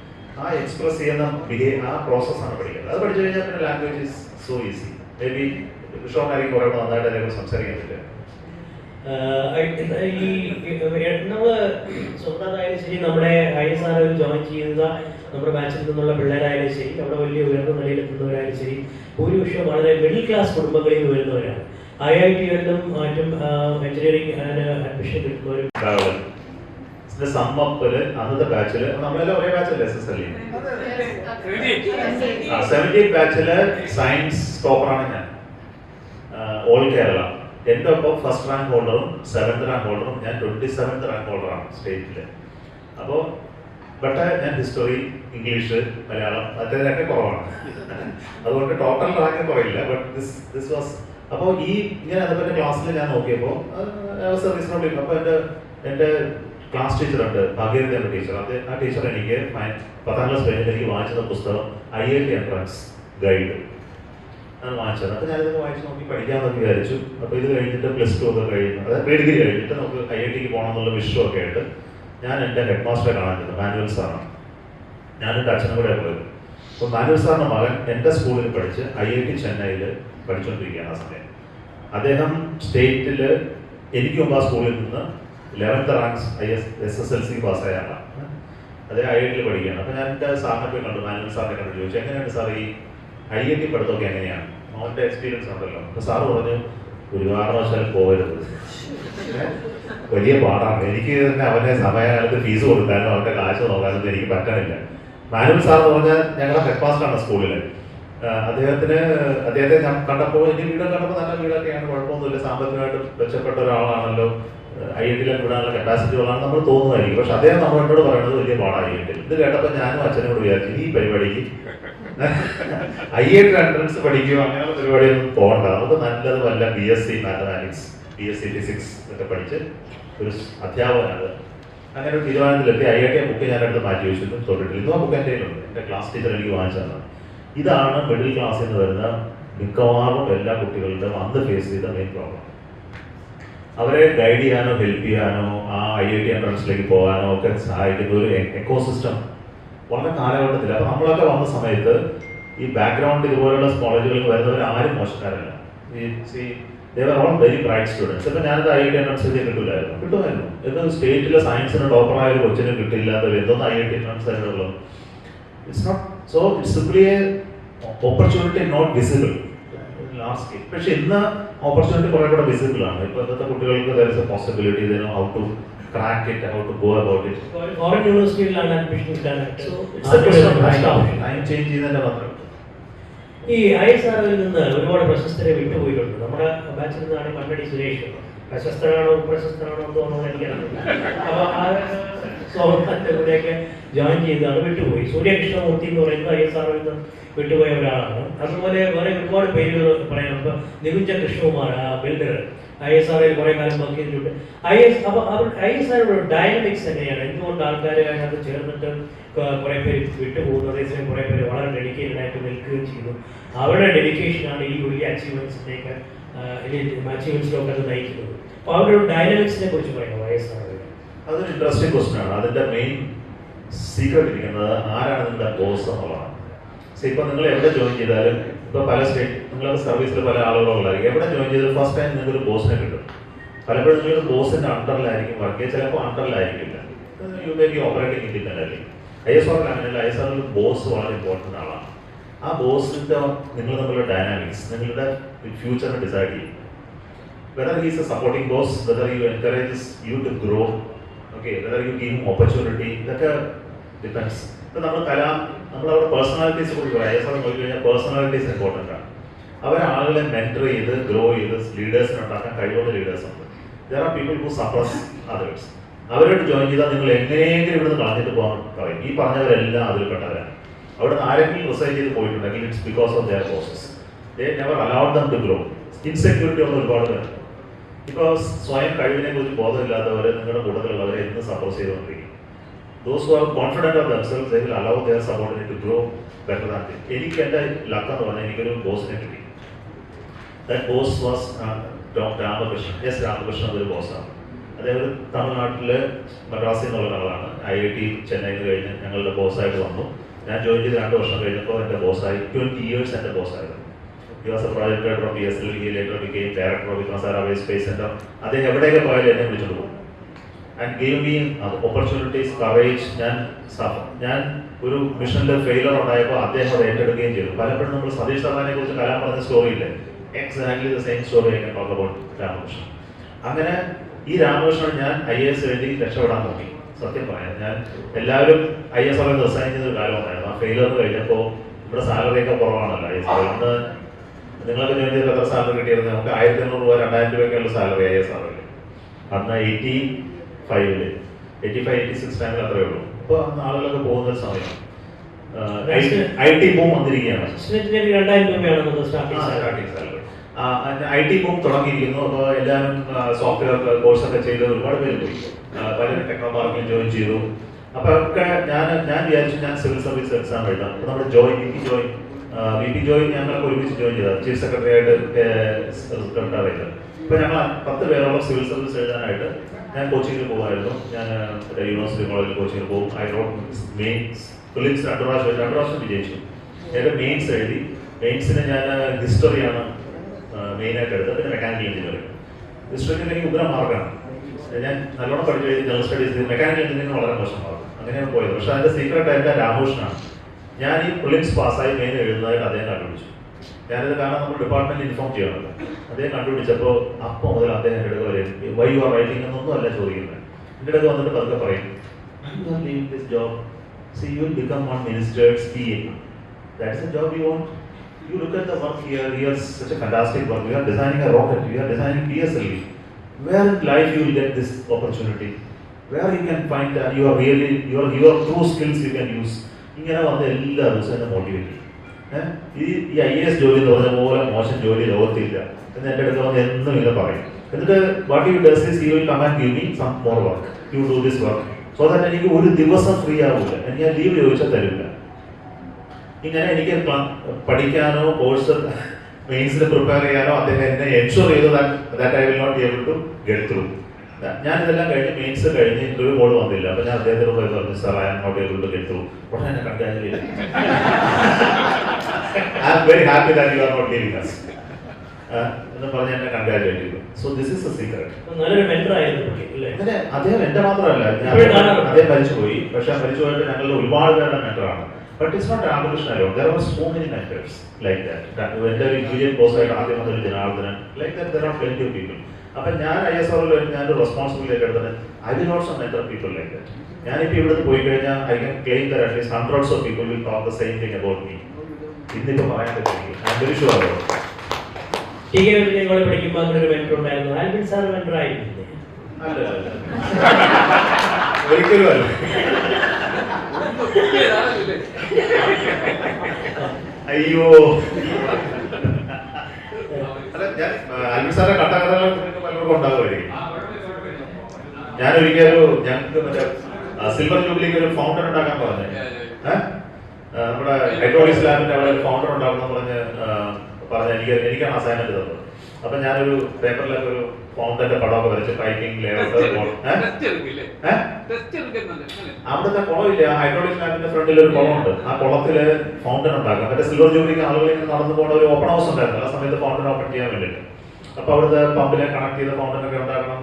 ആ എക്സ്പ്രസ് ചെയ്യുന്ന ആ പ്രോസസ്സാണ് പഠിക്കുന്നത്. അത് പഠിച്ചു കഴിഞ്ഞാൽ പിന്നെ language is so easy. Maybe ഷോമാരി കുറേ നന്നായിട്ട് അതിനെക്കുറിച്ച് സംസാരിക്കാൻ പറ്റില്ല. നമ്മള് സ്വന്തമായാലും ശരി, നമ്മുടെ ISRO ജോയിൻ ചെയ്യുന്ന നമ്മുടെ ബാച്ചിൽ നിന്നുള്ള പിള്ളേരായാലും ശരി, അവിടെ വലിയ ഉയർന്ന നിലയിലെത്തുന്നവരായാലും ശരി, ഭൂരിപക്ഷം വളരെ മിഡിൽ ക്ലാസ് കുടുംബങ്ങളിൽ നിന്ന് വരുന്നവരാണ്. IIT-കളിലും മറ്റും എഞ്ചിനീയറിംഗ് അഡ്മിഷൻ കിട്ടുന്നവരും. അന്നത്തെ ബാച്ചില് നമ്മളെല്ലാം ഒരേ ബാച്ചല്ലേ SSLC? 17 ബാച്ചില് സയൻസ് ടോപ്പറാണ് ഞാൻ, ഓൾ കേരള. എന്റെ ഒപ്പം ഫസ്റ്റ് റാങ്ക് ഹോൾഡറും 7th റാങ്ക് ഹോൾഡറും ഞാൻ 27th റാങ്ക് ഹോൾഡറാണ് സ്റ്റേറ്റില്. അപ്പോൾ ഞാൻ ഹിസ്റ്ററി, ഇംഗ്ലീഷ്, മലയാളം മറ്റേതിനൊക്കെ കുറവാണ്. അതുകൊണ്ട് ടോട്ടൽ റാങ്ക് കുറയില്ല. But this was. അപ്പോൾ ഇങ്ങനെ അതുപോലെ ക്ലാസ്സിൽ ഞാൻ നോക്കിയപ്പോൾ റീസണബിൾ. അപ്പോൾ എൻ്റെ ക്ലാസ് ടീച്ചറുണ്ട്, ഭാഗ്യവതി എന്ന ടീച്ചർ. ആ ടീച്ചർ എനിക്ക് 10ാം ക്ലാസ് കഴിഞ്ഞിട്ട് എനിക്ക് വായിച്ചത് പുസ്തകം IIT എൻട്രൻസ് ഗൈഡ് ആണ് വാങ്ങിച്ചത്. അപ്പോൾ ഞാനിതൊക്കെ വായിച്ച് നോക്കി പഠിക്കാമെന്നൊക്കെ വിചാരിച്ചു. അപ്പോൾ ഇത് കഴിഞ്ഞിട്ട് +2 ഒക്കെ കഴിഞ്ഞു, അതായത് പ്രീ-ഡിഗ്രി കഴിഞ്ഞിട്ട് നമുക്ക് IIT-ക്ക് പോകണം എന്നുള്ള വിഷയമൊക്കെ ആയിട്ട് ഞാൻ എൻ്റെ ഹെഡ് മാസ്റ്ററെ കാണാൻ ചെന്നു, മാനുവൽ സാറാണ്. ഞാനും എൻ്റെ അച്ഛനും കൂടെ പോയത്. അപ്പോൾ മാനുവൽ സാറിൻ്റെ മകൻ എൻ്റെ സ്കൂളിൽ പഠിച്ച് IIT ചെന്നൈയിൽ പഠിച്ചുകൊണ്ടിരിക്കുകയാണ് ആ സമയം. അദ്ദേഹം സ്റ്റേറ്റിൽ എനിക്ക് മുമ്പ് ആ സ്കൂളിൽ നിന്ന് 11th റാങ്ക് SSLC പാസ്സായ ആളാണ്. അതേ IIT-ൽ പഠിക്കുകയാണ്. അപ്പോൾ ഞാൻ എൻ്റെ സാറിനെ പോയി കണ്ടു, മാനുവൽ സാറിനെ കണ്ടു, ചോദിച്ചു എങ്ങനെയാണ് സാർ ഈ IIT പഠിത്തമൊക്കെ എങ്ങനെയാണ്, അവൻ്റെ എക്സ്പീരിയൻസ് ഉണ്ടല്ലോ. അപ്പോൾ സാറ് പറഞ്ഞു ഒരു കാരണവശാലും പോകരുത്, വലിയ പാടാണ്. എനിക്ക് തന്നെ അവൻ്റെ സമയകാലത്ത് ഫീസ് കൊടുക്കാനോ അവൻ്റെ കാശ് നോക്കാനൊന്നും എനിക്ക് പറ്റണില്ല. മാനുവൽ സാർ എന്ന് പറഞ്ഞാൽ ഞങ്ങളുടെ ഹെഡ് മാസ്റ്ററാണ് സ്കൂളിൽ. അദ്ദേഹത്തെ ഞാൻ കണ്ടപ്പോൾ എൻ്റെ വീടൊക്കെ കണ്ടപ്പോൾ നല്ല വീടൊക്കെയാണ്, കുഴപ്പമൊന്നുമില്ല, സാമ്പത്തികമായിട്ട് മെച്ചപ്പെട്ട ഒരാളാണല്ലോ, IIT-ലേക്ക് വിടാനുള്ള കപ്പാസിറ്റി ഉള്ളതാണ് നമ്മൾ തോന്നുമായിരിക്കും. പക്ഷെ അദ്ദേഹം നമ്മളോട് പറയുന്നത് വലിയ പാടാണ് IIT. ഇത് കേട്ടപ്പോൾ ഞാനും അച്ഛനും കൂടെ വിചാരിച്ചു ഈ പരിപാടിക്ക് IIT എൻട്രൻസ് പഠിക്കുക അങ്ങനെയുള്ള പരിപാടിയൊന്നും പോകണ്ട, നമുക്ക് നല്ലത് വല്ല BSc മാത്തമാറ്റിക്സ്, BSc ഫിസിക്സ് ഒക്കെ പഠിച്ച് ഒരു അധ്യാപകനാണ്. അങ്ങനെ ഒരു തീരുമാനത്തിലെത്തി. IIT ബുക്ക് ഞാൻ അടുത്ത് മാറ്റി വെച്ചു, തൊട്ടിട്ടില്ല. ഇന്നും ആ ബുക്ക് എൻ്റെ കയ്യിലുണ്ട്, എൻ്റെ ക്ലാസ് ടീച്ചർ എനിക്ക് വാങ്ങിച്ചതാണ്. ഇതാണ് മിഡിൽ ക്ലാസ്സിൽ നിന്ന് വരുന്ന മിക്കവാറും എല്ലാ കുട്ടികളുടെ അന്ന് ഫേസ് ചെയ്ത മെയിൻ പ്രോബ്ലം. അവരെ ഗൈഡ് ചെയ്യാനോ ഹെൽപ്പ് ചെയ്യാനോ ആ IIT എൻട്രൻസിലേക്ക് പോകാനോ ഒക്കെ സഹായിക്കുന്ന ഒരു എക്കോസിസ്റ്റം വളരെ കാലഘട്ടത്തിൽ. അപ്പോൾ നമ്മളൊക്കെ വന്ന സമയത്ത് ഈ ബാക്ക്ഗ്രൗണ്ട് ഇതുപോലുള്ള കോളേജുകളിൽ വരുന്നവർ ആരും മോശക്കാരല്ല. All very bright students. ഇപ്പം ഞാനത് IIT എൻട്രൻസ് കിട്ടുമായിരുന്നു. എന്നാൽ സ്റ്റേറ്റിലെ സയൻസിന് ടോപ്പറായ ഒരു കൊച്ചിനും കിട്ടില്ലാത്തവർ എന്തോന്ന് IIT എൻട്രൻസ് ആയിട്ടുള്ളത്. It's not so, it's simply a opportunity not visible large scale. പക്ഷെ ഇന്ന് ഓപ്പർച്യൂണിറ്റി കുറെ കൂടെ വിസിബിൾ ആണ്. ഇപ്പൊ ഇന്നത്തെ കുട്ടികൾക്ക് there is a possibility, they know how to crack it, how to go about it. Foreign യൂണിവേഴ്സിറ്റിയിലാണ് അഡ്മിഷൻ കിട്ടാനായിട്ട്. ടൈം ചേഞ്ച് ചെയ്തതിന്റെ മാത്രം. ഈ ISRO-ൽ നിന്ന് ഒരുപാട് പ്രശസ്തരെ വിട്ടുപോയിട്ടുണ്ട്. നമ്മുടെ ബാച്ചിൽ നിന്നാണ് മണ്ണടി സുരേഷ്. പ്രശസ്തനാണോ പ്രശസ്തനാണോ തോന്നുന്നത് എനിക്കറിയില്ല. അപ്പൊ ആ സോമന്റെ കൂടെയൊക്കെ ജോയിൻ ചെയ്താണ് വിട്ടുപോയി. സൂര്യകൃഷ്ണമൂർത്തി എന്ന് പറയുന്നത് ISRO-ൽ നിന്ന് വിട്ടുപോയ ഒരാളാണ്. അതുപോലെ വേറെ ഒരുപാട് പേരുകൾ പറയാം. ഇപ്പൊ നികുഞ്ച കൃഷ്ണകുമാർ, ബിൽഡർ, ISRO-ൽ കുറെ കാലം വർക്ക് ചെയ്തിട്ടുണ്ട്. അപ്പൊ ISRO ഡൈനാമിക്സ് എങ്ങനെയാണ്? എന്തുകൊണ്ട് ആൾക്കാർ അതിനകത്ത് ചേർന്നിട്ട് കുറെ പേര് വിട്ടുപോകുന്നു, അതേസമയം കുറെ പേര് വളരെ ഡെഡിക്കേറ്റഡ് ആയിട്ട് നിൽക്കുകയും ചെയ്തു. അവരുടെ ഡെഡിക്കേഷനാണ് ഈ വലിയ അച്ചീവ്മെന്റ്സിലേക്ക് അച്ചീവ്മെന്റ്സിലൊക്കെ അത് നയിക്കുന്നത്. അപ്പൊ അവരുടെ ഡൈനാമിക്സിനെ കുറിച്ച് പറയാം ISRO-ൽ. അതൊരു ഇൻട്രസ്റ്റിംഗ് ക്വസ്റ്റൻ ആണ്. അതിന്റെ മെയിൻ സീക്രട്ട് ഇരിക്കുന്നത് ആരാണ് നിങ്ങളുടെ ബോസ് എന്നുള്ളതാണ്. ഇപ്പൊ നിങ്ങൾ എവിടെ ജോയിൻ ചെയ്താലും, ഇപ്പൊ പല സ്റ്റേറ്റ് നിങ്ങളുടെ സർവീസിൽ പല ആളുകളുള്ളതായിരിക്കും. എവിടെ ജോയിൻ ചെയ്താലും ഫസ്റ്റ് ടൈം നിങ്ങൾക്ക് ഒരു ബോസിനെ കിട്ടും. പലപ്പോഴും നിങ്ങൾ ബോസിന്റെ അണ്ടറിലായിരിക്കും വർക്ക് ചെയ്യുക, ചിലപ്പോൾ അണ്ടറിലായിരിക്കില്ല. You may be operating independently. ISRO-ൽ അങ്ങനെയല്ല. ISRO-ൽ ബോസ് വളരെ ഇമ്പോർട്ടൻ്റ് ആളാണ്. ആ ബോസിന്റെ നിങ്ങൾ തമ്മിലുള്ള ഡൈനാമിക്സ് നിങ്ങളുടെ ഫ്യൂച്ചറിനെ ഡിസൈഡ് ചെയ്യും. Whether he's a supporting boss, whether you encourages you to grow okay, whether you give opportunity, ഇതൊക്കെ ഡിപ്പെൻസ്. ഇപ്പം നമ്മളവിടെ പേഴ്സണാലിറ്റീസ് കുറിച്ച് പറയാം. ISR നോക്കി കഴിഞ്ഞാൽ പേഴ്സണാലിറ്റീസ് ഇമ്പോർട്ടൻ്റ് ആണ്. അവരാളുകളെ മെന്റർ ചെയ്ത് ഗ്രോ ചെയ്ത് ലീഡേഴ്സിനെ ഉണ്ടാക്കാൻ കഴിവുള്ള ലീഡേഴ്സ് ഉണ്ട്. There are people who suppress others. അവരോട് ജോയിൻ ചെയ്താൽ നിങ്ങൾ എങ്ങനെയെങ്കിലും ഇവിടുന്ന് കളഞ്ഞിട്ട് പോകാൻ പറയും. ഈ പറഞ്ഞവരെല്ലാം അതിൽ പെട്ടവരാണ്. അവിടെ ആരെങ്കിലും റിസൈൻ ചെയ്ത് പോയിട്ടുണ്ടെങ്കിൽ it's because of their process. They never allowed them to grow. Insecurity ഉള്ള ഒരുപാട് പേര്. ഇപ്പോൾ സ്വയം കഴിവിനെ കുറിച്ച് ബോധമില്ലാത്തവരെ നിങ്ങളുടെ കൂട്ടത്തിലുള്ളവരെ എന്ന് സപ്പോർട്ട് ചെയ്തുകൊണ്ടിരിക്കും. Those who are confident of themselves, they will allow their subordinate to grow better than them. എനിക്ക് എൻ്റെ ലക്ക് എന്ന് പറഞ്ഞാൽ എനിക്കൊരു ബോസിനെ കിട്ടി. That boss was Ramakrishnan. S Ramakrishnan ഒരു ബോസാണ്. അദ്ദേഹം തമിഴ്നാട്ടിലെ മദ്രാസിൽ നിന്നുള്ള ഒരാളാണ്. IIT ചെന്നൈയിൽ കഴിഞ്ഞ് ഞങ്ങളുടെ ബോസായിട്ട് വന്നു. ഞാൻ ജോയിൻ ചെയ്ത് 2 വർഷം കഴിഞ്ഞപ്പോൾ എൻ്റെ ബോസായി. 20 years എൻ്റെ ബോസായിരുന്നു. He was a project director of PSL. He later became director of Vikrasara Space Center. അദ്ദേഹം എവിടെയൊക്കെ പോയാലും എന്നെ വിളിച്ചോണ്ട് പോകും. And gave me opportunities, courage. ഞാൻ ഒരു മിഷനിൽ ഫെയിലർ ഉണ്ടായപ്പോൾ അദ്ദേഹം അത് ഏറ്റെടുക്കുകയും ചെയ്തു. പലപ്പോഴും നമ്മൾ സതീഷ് ധവാനെ കുറിച്ച് കലാം പറഞ്ഞ സ്റ്റോറി ഇല്ലേ, exactly the same story I can talk about Ramakrishnan. അങ്ങനെ ഈ രാമകൃഷ്ണൻ ഞാൻ IAS എഴുതി രക്ഷപ്പെടാൻ നോക്കി. സത്യം പറയാം, ഞാൻ എല്ലാവരും ISR റിസൈൻ ചെയ്തൊരു കാലം ഉണ്ടായിരുന്നു. ആ ഫെയിലർ കഴിഞ്ഞപ്പോൾ ഇവിടെ സാലറിയൊക്കെ കുറവാണല്ലോ ISR. അന്ന് നിങ്ങളൊക്കെ ജോയിൻ ചെയ്ത് എത്ര സാലറി കിട്ടിയിരുന്നത്? നമുക്ക് 1500 രൂപ 2000 രൂപയൊക്കെയുള്ള സാലറി ISR. അന്ന് 85, 86 ടൈമിൽ അത്രയേ ഉള്ളൂ. ഇപ്പോൾ അന്ന് ആളുകളൊക്കെ പോകുന്ന ഒരു സമയം. IT ബൂം വന്നിരിക്കുകയാണ്. 2000 രൂപയാണ് സ്റ്റാർട്ടിംഗ് സാലറി. IT ബൂം തുടങ്ങിയിരിക്കുന്നു. അപ്പോൾ എല്ലാവരും സോഫ്റ്റ്വെയർ കോഴ്സൊക്കെ ചെയ്ത് ഒരുപാട് പേര് പോയി. പലരും ടെക്നോ പാർക്കിൽ ജോയിൻ ചെയ്തു. അപ്പോൾ ഒക്കെ ഞാൻ വിചാരിച്ചു ഞാൻ സിവിൽ സർവീസ് എക്സാം എഴുതാം. അപ്പോൾ നമ്മുടെ വി പി ജോയിൻ ഞങ്ങളൊക്കെ ഒരുമിച്ച് ജോയിൻ ചെയ്തത് ചീഫ് സെക്രട്ടറി ആയിട്ട് റിട്ടയർ. ഇപ്പോൾ ഞങ്ങൾ 10 പേരോളം സിവിൽ സർവീസ് എഴുതാനായിട്ട് ഞാൻ കോച്ചിങ്ങിൽ പോകുമായിരുന്നു. ഞാൻ യൂണിവേഴ്സിറ്റി കോളേജിൽ കോച്ചിങ്ങിൽ പോകും. ഐ റോട്ട് മെയിൻസ് ഫിലിംസ് 2 പ്രാവശ്യം വിജയിച്ചു. എൻ്റെ മെയിൻസ് എഴുതി. മെയിൻസിന് ഞാൻ ഹിസ്റ്ററിയാണ് മെയിനായിട്ട് എടുത്തത്, പിന്നെ മെക്കാനിക്കൽ എഞ്ചിനീയറിംഗ്. ഹിസ്റ്ററിക്ക് എനിക്ക് ഉഗ്രം മാർക്കാണ്. ഞാൻ നല്ലോണം പഠിച്ചു കഴിഞ്ഞ് ജനറൽ സ്റ്റഡീസ്, മെക്കാനിക്കൽ എഞ്ചിനീയറിംഗ് വളരെ മോശം മാർക്ക്. അങ്ങനെയാണ് പോയത്. പക്ഷേ അതിൻ്റെ സീക്രട്ട് എൻ്റെ രാമകൃഷ്ണനാണ്. ഞാൻ ഈ പ്രിലിംസ് പാസ്സായി മെയിൻ എഴുതുന്നതായിട്ട് അദ്ദേഹം കണ്ടുപിടിച്ചു. ഞാനിത് കാരണം നമ്മൾ ഡിപ്പാർട്ട്മെന്റിൽ ഇൻഫോം ചെയ്യണമല്ലോ. അദ്ദേഹം കണ്ടുപിടിച്ചപ്പോൾ അപ്പോൾ മുതൽ അദ്ദേഹം എൻ്റെ അടുത്ത് വരും, വൈ യു ആർ റൈറ്റിംഗ് എന്നൊന്നും അല്ല ചോദിക്കുന്നത്. എൻ്റെ അടുത്ത് വന്നിട്ട് പതുക്കെ പറയും, you are leaving this job, C you will become one ministers PA. That is the job you want. You look at the work here. Here's such a fantastic work. We are designing a rocket. We are designing PSLV. Where in life you will get this opportunity? Where you can find that you are really your true skills you can use. ഇങ്ങനെ വന്ന് എല്ലാ ദിവസവും എന്നെ motivate ചെയ്യും. ഈ IAS ജോലി എന്ന് പറഞ്ഞ പോലെ മോശം ജോലി ലോകത്തില്ല എന്ന് എൻ്റെ അടുത്ത് വന്ന് എന്നും ഇങ്ങനെ പറയും. എന്നിട്ട് what you does is you will come and give me some more work. You do this work so that എനിക്ക് ഒരു ദിവസം ഫ്രീ ആവില്ല. ഞാൻ ലീവ് ചോദിച്ചാൽ തരില്ല. ഇങ്ങനെ എനിക്ക് പഠിക്കാനോ കോഴ്സ് മെയിൻസിന് പ്രിപ്പയർ ചെയ്യാനോ അദ്ദേഹം എന്നെ എൻഷുർ ചെയ്തു that I will not be able to get through. ഞാനിതെല്ലാം കഴിഞ്ഞ് മെയിൻസ് കഴിഞ്ഞ് ഇന്റർവ്യൂ കോൾ വന്നില്ല. അപ്പോൾ ഞാൻ അദ്ദേഹത്തിന് പോയി പറഞ്ഞു, sir I am not able to get through. ഉടനെ എന്നെ congratulate. I am very happy that you are not giving us എന്ന് പറഞ്ഞ് എന്നെ കൺഗ്രാജുലേറ്റ് ചെയ്തു. So this is a secret. നല്ലൊരു മെന്റർ ആയിരുന്നു. അങ്ങനെ അദ്ദേഹം എൻ്റെ മാത്രമല്ല, അദ്ദേഹം മരിച്ചുപോയി. പക്ഷെ മരിച്ചുപോയിട്ട് ഞങ്ങളുടെ ഒരുപാട് പേരുടെ മെന്ററാണ്. But it's not Ramakrishna alone. There were so many mentors like that. When the Indian post-grad ആദ്യം വന്നൊരു Janardhanan, like that there are plenty of people. അപ്പം ഞാൻ ISRൽ ഞാനൊരു റെസ്പോൺസിബിലിറ്റി എടുത്തത് I will also mentor people like that. ഞാനിപ്പോൾ ഇവിടുന്ന് പോയി കഴിഞ്ഞാൽ I can claim that at least hundreds of people will talk the same thing about me. ഇന്നിപ്പോൾ പറയാൻ പറ്റില്ല. I am very sure about it. TK Vijayan പഠിക്കുമ്പോൾ ഒരു മെന്റർ ഉണ്ടായിരുന്നു. ആൽബിൻ സാർ മെന്റർ ആയിരുന്നില്ലേ? അല്ല, ഒരിക്കലും അല്ല. അയ്യോ, അല്ല, ഞാൻ ആൽബിൻ സാറെ കട്ടകഥകൾ പലർക്കും ഉണ്ടാകുമായിരിക്കും. ഞാനൊരിക്കലും ഞങ്ങൾക്ക് മറ്റേ സിൽവർ ജൂബിലിക്ക് ഒരു ഫൗണ്ടർ ഉണ്ടാക്കാൻ പറഞ്ഞു. നമ്മുടെ ഹൈഡ്രോളിക്സ് ലാബിന്റെ അവിടെ ഒരു ഫൗണ്ടർ ഉണ്ടാക്കണം പറഞ്ഞ എനിക്കാണ് അസൈൻമെന്റ് തന്നത്. അപ്പൊ ഞാനൊരു പേപ്പറിലൊക്കെ ഒരു ഫൗണ്ടന്റെ പടമൊക്കെ വരച്ച് പൈപ്പിംഗ് ലേഔട്ട്. അവിടുത്തെ കുളമില്ല, ഹൈഡ്രോളിക് ലാബിന്റെ ഫ്രണ്ടിൽ ഒരു കുളമുണ്ട്. ആ കുളത്തില് ഫൗണ്ടൻ ഉണ്ടാക്കാം. മറ്റേ സിൽവർ ജൂബിലിക്ക് ആളുകളിൽ നടന്നു പോകുന്ന ഒരു ഓപ്പൺ ഹൗസ് ഉണ്ടായിരുന്നു ആ സമയത്ത് ഫൗണ്ടൻ ഓപ്പൺ ചെയ്യാൻ വേണ്ടിയിട്ട്. അപ്പൊ അവിടുത്തെ പമ്പിലെ കണക്ട് ചെയ്ത ഫൗണ്ടനൊക്കെ ഉണ്ടാക്കണം.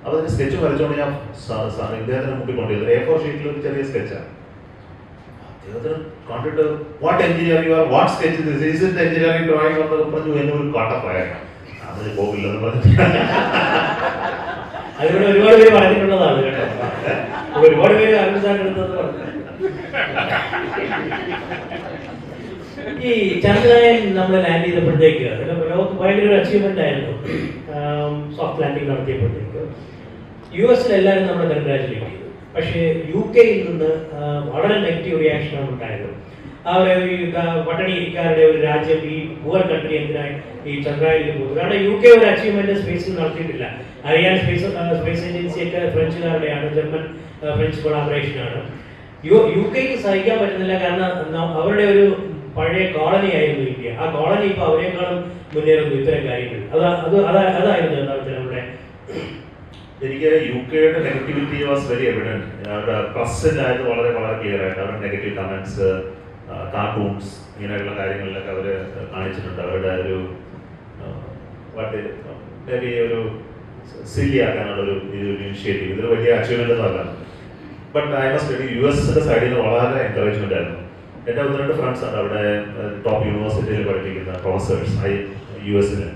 അതിന് സ്കെച്ച് വരച്ചുകൊണ്ട് ഞാൻ ഇദ്ദേഹത്തിന് മുമ്പിൽ കൊണ്ടുപോയത് A4 ഷീറ്റിൽ ഒരു ചെറിയ സ്കെച്ചാണ്. അദ്ദേഹത്തിന് കണ്ടിട്ട് what engineer you are, what sketch this is it engineering drawing എന്ന് പറഞ്ഞു. എന്നെ ഒരു കട്ടപ്പായ അതിന് പോകില്ലെന്ന് പറഞ്ഞിട്ട് അതിവിടെ ഒരുപാട് പേര് പറഞ്ഞിട്ടുള്ളതാണ് കേട്ടോ. ഒരുപാട് പേര് അരുൺ സാറിന്റെ അടുത്ത് പറഞ്ഞു. ഈ ചന്ദ്രയാൻ നമ്മൾ ലാൻഡ് ചെയ്തപ്പോഴത്തേക്ക് ലോകത്ത് ഭയങ്കര ഒരു അച്ചീവ്മെന്റ് ആയിരുന്നു. സോഫ്റ്റ് ലാൻഡിംഗ് നടത്തിയപ്പോഴത്തേക്ക് US എല്ലാവരും നമ്മളെ കൺഗ്രാറ്റുലേറ്റ് ചെയ്തു. പക്ഷേ UK നിന്ന് വളരെ നെഗറ്റീവ് റിയാക്ഷനാണ് ഉണ്ടായത്. അവരെ ഈ പട്ടണിക്കാരുടെ ഒരു രാജ്യം, ഈ പൂവർ കൺട്രി എന്തിനായി ഈ ചന്ദ്രയാനിൽ പോകുന്നത്? കാരണം UK ഒരു അച്ചീവ്മെന്റ് സ്പേസിൽ നടത്തിയിട്ടില്ല. അറിയാൻ സ്പേസ് ഏജൻസി ഒക്കെ ഫ്രഞ്ചുകാരുടെയാണ്, ജർമ്മൻ ഫ്രഞ്ച് കൊളാബറേഷനാണ്. UK സഹിക്കാൻ പറ്റുന്നില്ല. കാരണം അവരുടെ ഒരു പഴയ കോളനി ആയിരുന്നു ഇന്ത്യ. ആ കോളനി ഇപ്പൊ അവരെക്കാളും മുന്നേറുന്നു ഇത്തരം കാര്യങ്ങൾ. അതായിരുന്നു യഥാർത്ഥത്തിൽ നമ്മുടെ. എനിക്ക് UK-യുടെ നെഗറ്റിവിറ്റി വാസ് വെരി എവിഡന്റ്. അവരുടെ പ്രസിനായിട്ട് വളരെ വളരെ ക്ലിയർ ആയിട്ട് അവരുടെ നെഗറ്റീവ് കമന്റ്സ്, കാർട്ടൂൺസ്, ഇങ്ങനെയുള്ള കാര്യങ്ങളിലൊക്കെ അവർ കാണിച്ചിട്ടുണ്ട്. അവരുടെ ഒരു മേബി ഒരു സില്ലി ആക്കാനുള്ള ഒരു ഇനിഷ്യേറ്റീവ്, ഇതൊരു വലിയ അച്ചീവ്മെന്റ് ഒന്നും അല്ല. ബട്ട് ഐ മസ്റ്റ് US-ന്റെ സൈഡിൽ നിന്ന് വളരെ എൻകറേജ്മെന്റ് ആയിരുന്നു. എൻ്റെ 1-2 ഫ്രണ്ട്സ് ആണ് അവിടെ ടോപ്പ് യൂണിവേഴ്സിറ്റിയിൽ പഠിപ്പിക്കുന്ന പ്രൊഫസേഴ്സ് US-ന്.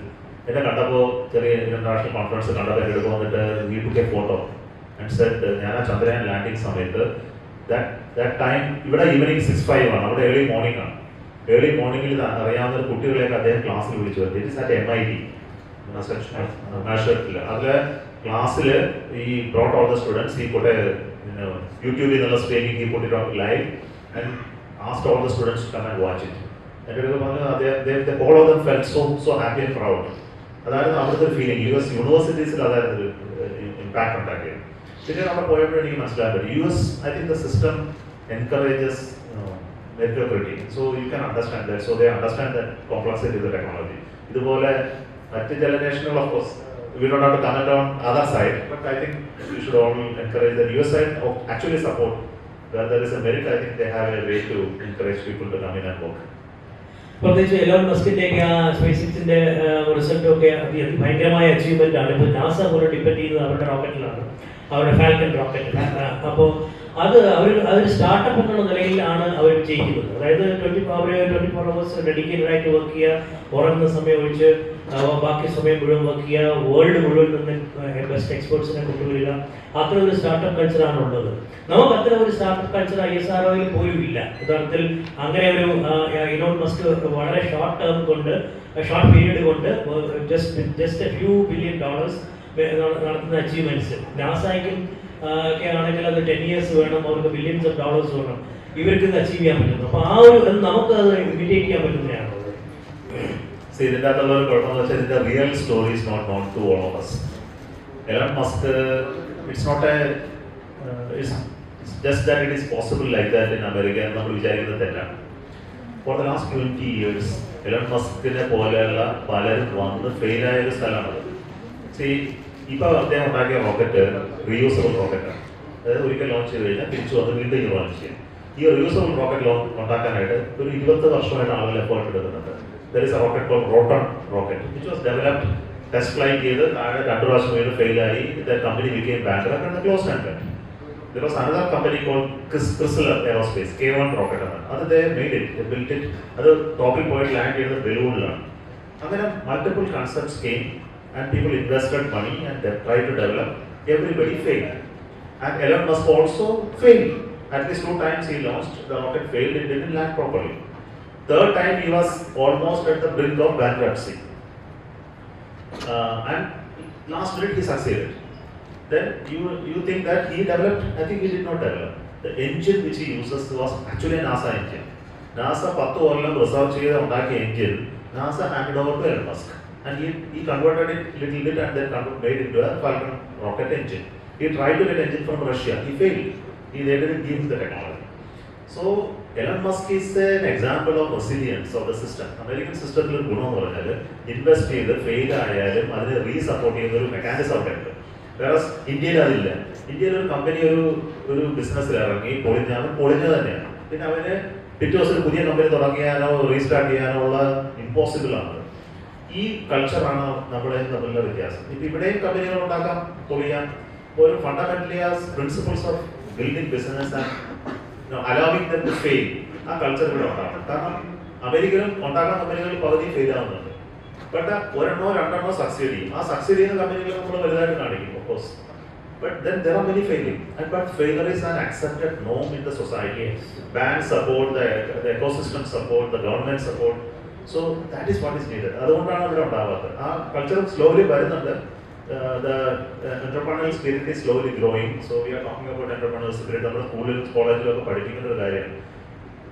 എന്നെ കണ്ടപ്പോൾ ചെറിയ ഇന്റർനാഷണൽ കോൺഫറൻസ് കണ്ടപ്പോൾ എൻ്റെ അടുത്ത് വന്നിട്ട് we took a photo and said, ഞാൻ ആ ചന്ദ്രയാൻ ലാൻഡിങ് സമയത്ത് ദാറ്റ് ടൈം ഇവിടെ ഈവനിങ് 6:05 ആണ്, അവിടെ ഏർലി മോർണിംഗ് ആണ്. ഏർലി മോർണിംഗിൽ അറിയാവുന്ന കുട്ടികളെയൊക്കെ അദ്ദേഹം ക്ലാസ്സിൽ വിളിച്ചു വരുത്തി. It is at MIT national. അതിലെ ക്ലാസ്സിൽ ഈ ബ്രോട്ട് ഓൾ ദ സ്റ്റുഡൻസ്, ഈ കൂടെ യൂട്യൂബിൽ നിന്നുള്ള സ്ട്രീമിംഗ് ഈ കൂട്ടി live and asked all the students to come and watch it. എൻ്റെ അടുത്ത് പറഞ്ഞു, all of them felt so happy and proud. അതായിരുന്നു അവിടുത്തെ ഒരു ഫീലിംഗ്. US യൂണിവേഴ്സിറ്റീസിൽ അതായിരുന്നു ഒരു ഇമ്പാക്ട് ഉണ്ടാക്കിയത്. പിന്നെ നമ്മൾ പോയപ്പോഴും എനിക്ക് മനസ്സിലാക്കാൻ പറ്റും, US I think the system encourages meritocracy, so you can understand that, so they understand that complexity of the technology. ഇതുപോലെ മറ്റ് ചില നേഷനുകൾ, of course we don't have to comment on other side, but I think we should all encourage the US side of actually support. Where there is a merit, I think they have a way to encourage people to come in and work. പ്രത്യേകിച്ച് Elon മസ്കിന്റെ space എക്സിന്റെ റിസൾട്ടും ഒക്കെ ഭയങ്കരമായ achievement ആണ്. ഇപ്പോൾ NASA പോലും depend ചെയ്യുന്നത് അവരുടെ റോക്കറ്റിലാണ്, അവരുടെ ഫാൽക്കൺ റോക്കറ്റ്. അപ്പോൾ അതൊരു സ്റ്റാർട്ടപ്പ് എന്നുള്ള നിലയിലാണ് അവർ ചെയ്യുന്നത്. അതായത് 24 hours ഡെഡിക്കേറ്റഡ് ആയിട്ട് വർക്ക് ചെയ്യുക, ഉറങ്ങുന്ന സമയം ഒഴിച്ച് ബാക്കി സമയം മുഴുവൻ വർക്ക് ചെയ്യുക, വേൾഡ് മുഴുവൻ നിന്ന് ബെസ്റ്റ് എക്സ്പേർട്സിനെ കൊണ്ടുവരിക. അത്ര ഒരു സ്റ്റാർട്ടപ്പ് കൾച്ചറാണ് ഉള്ളത്. നമുക്ക് അത്ര ഒരു സ്റ്റാർട്ടപ്പ് കൾച്ചർ ISROയിൽ പോലും ഇല്ല. യഥാർത്ഥത്തിൽ അങ്ങനെ ഒരു ഇലോൺ മസ്ക് വളരെ ഷോർട്ട് പീരീഡ് കൊണ്ട് just a few billion dollars നടത്തുന്ന അച്ചീവ്മെന്റ്സ്. നാസയ്ക്കും ഒക്കെ ആണെങ്കിൽ അത് 10 years വേണം, അവർക്ക് billions of dollars വേണം. ഇവർക്ക് ഇത് അച്ചീവ് ചെയ്യാൻ പറ്റുന്നു. അപ്പൊ ആ ഒരു നമുക്ക് അത് ഇമിറ്റേറ്റ് ചെയ്യാൻ പറ്റുന്നതാണ്. ഇതിൻ്റെ അകത്തുള്ള ഒരു കുഴപ്പമെന്ന് വെച്ചാൽ ഇതിന്റെ real story is not known to all of us. Elon Musk, it's not a it's just that it is possible like that in America എന്ന് നമ്മൾ വിചാരിക്കുന്നത് തെറ്റാണ്. For the last 20 years Elon മസ്കിനെ പോലെയുള്ള പലരും വന്ന് ഫെയിലായ ഒരു സ്ഥലമാണ്. ഇപ്പൊ അദ്ദേഹം ഉണ്ടാക്കിയ റോക്കറ്റ് റീയൂസബിൾ റോക്കറ്റാണ്. അതായത് ഒരിക്കൽ ലോഞ്ച് ചെയ്ത് കഴിഞ്ഞാൽ തിരിച്ചു വന്ന് വീണ്ടും ലോഞ്ച് ചെയ്യും. ഈ റീയൂസബിൾ റോക്കറ്റ് ഉണ്ടാക്കാനായിട്ട് ഒരു 20 വർഷമായിട്ട് ആളുകൾ എഫേർട്ട് എടുക്കുന്നുണ്ട്. There is a rocket called Rotor rocket, which was developed, test flight ചെയ്ത് താഴെ 2 പ്രാവശ്യം വീണ്ടും ഫെയിലായി. The company became bankrupt and closed and went. There was another company called Chrysler Aerospace, K1 rocket ആണ്. അത് they made it, they built it. അത് ടോപ്പിൽ പോയിട്ട് land ചെയ്തത് ബലൂണിലാണ്. അങ്ങനെ multiple concepts came and people invested money and they tried to develop. Everybody failed. And Elon Musk also failed. At least 2 times he launched, the rocket failed, it didn't land properly. Third time he was almost at the brink of bankruptcy. And last minute he succeeded. Then you think that he developed? I think he did not develop. The engine which he uses was actually a NASA engine. NASA 10 Kollam research ചെയ്ത് ഉണ്ടാക്കിയ engine NASA handed over to Elon Musk. And he converted it little bit and then made it into a Falcon rocket engine. He tried to get engine from Russia. He failed. They didn't give him the technology. So Elon Musk is an example of resilience of the system. American system ഒരു ഗുണം എന്ന് പറഞ്ഞാൽ invest ചെയ്ത് fail ആയാലും അതിനെ റീസപ്പോർട്ട് ചെയ്യുന്ന ഒരു mechanism അവിടെ ഉണ്ട്. വേറെ ഇന്ത്യയിൽ അതില്ല. ഇന്ത്യയിൽ ഒരു കമ്പനി ഒരു ബിസിനസ്സിൽ ഇറങ്ങി പൊളിഞ്ഞ തന്നെയാണ്. പിന്നെ അവന് പിറ്റേ ദിവസം ഒരു പുതിയ കമ്പനി തുടങ്ങിയാനോ റീസ്റ്റാർട്ട് ചെയ്യാനോ ഉള്ള ഇമ്പോസിബിൾ ആണ്. ഈ കൾച്ചറാണ് നമ്മുടെ തമ്മിലുള്ള വ്യത്യാസം. ഇപ്പൊ ഇവിടെയും കമ്പനികൾ ഉണ്ടാക്കാം, പൊളിയാൻ. ഒരു fundamentally principles of building business and allowing them to fail, ആ കൾച്ചർ ഇവിടെ ഉണ്ടാകും. കാരണം അമേരിക്കയിലും ഉണ്ടാക്കുന്ന കമ്പനികൾ പകുതി ഫെയിൽ ആവുന്നുണ്ട്. ബട്ട് 1-2 സക്സീഡ് ചെയ്യും. ആ സക്സീഡ് ചെയ്യുന്ന കമ്പനികൾ നമ്മൾ വലുതായിട്ട് കാണിക്കും. Of course But then there are many failing. And but failure is an accepted norm in the society. Yes. Banks support, the ecosystem support, the government support. So that is what is needed. അതുകൊണ്ടാണ് ഇവിടെ ഉണ്ടാവാത്തത്. ആ culture slowly വരുന്നുണ്ട്. The entrepreneurial spirit is slowly growing. So we are talking about entrepreneurial spirit. നമ്മുടെ സ്കൂളിൽ കോളേജിലൊക്കെ പഠിപ്പിക്കുന്ന ഒരു കാര്യമാണ്.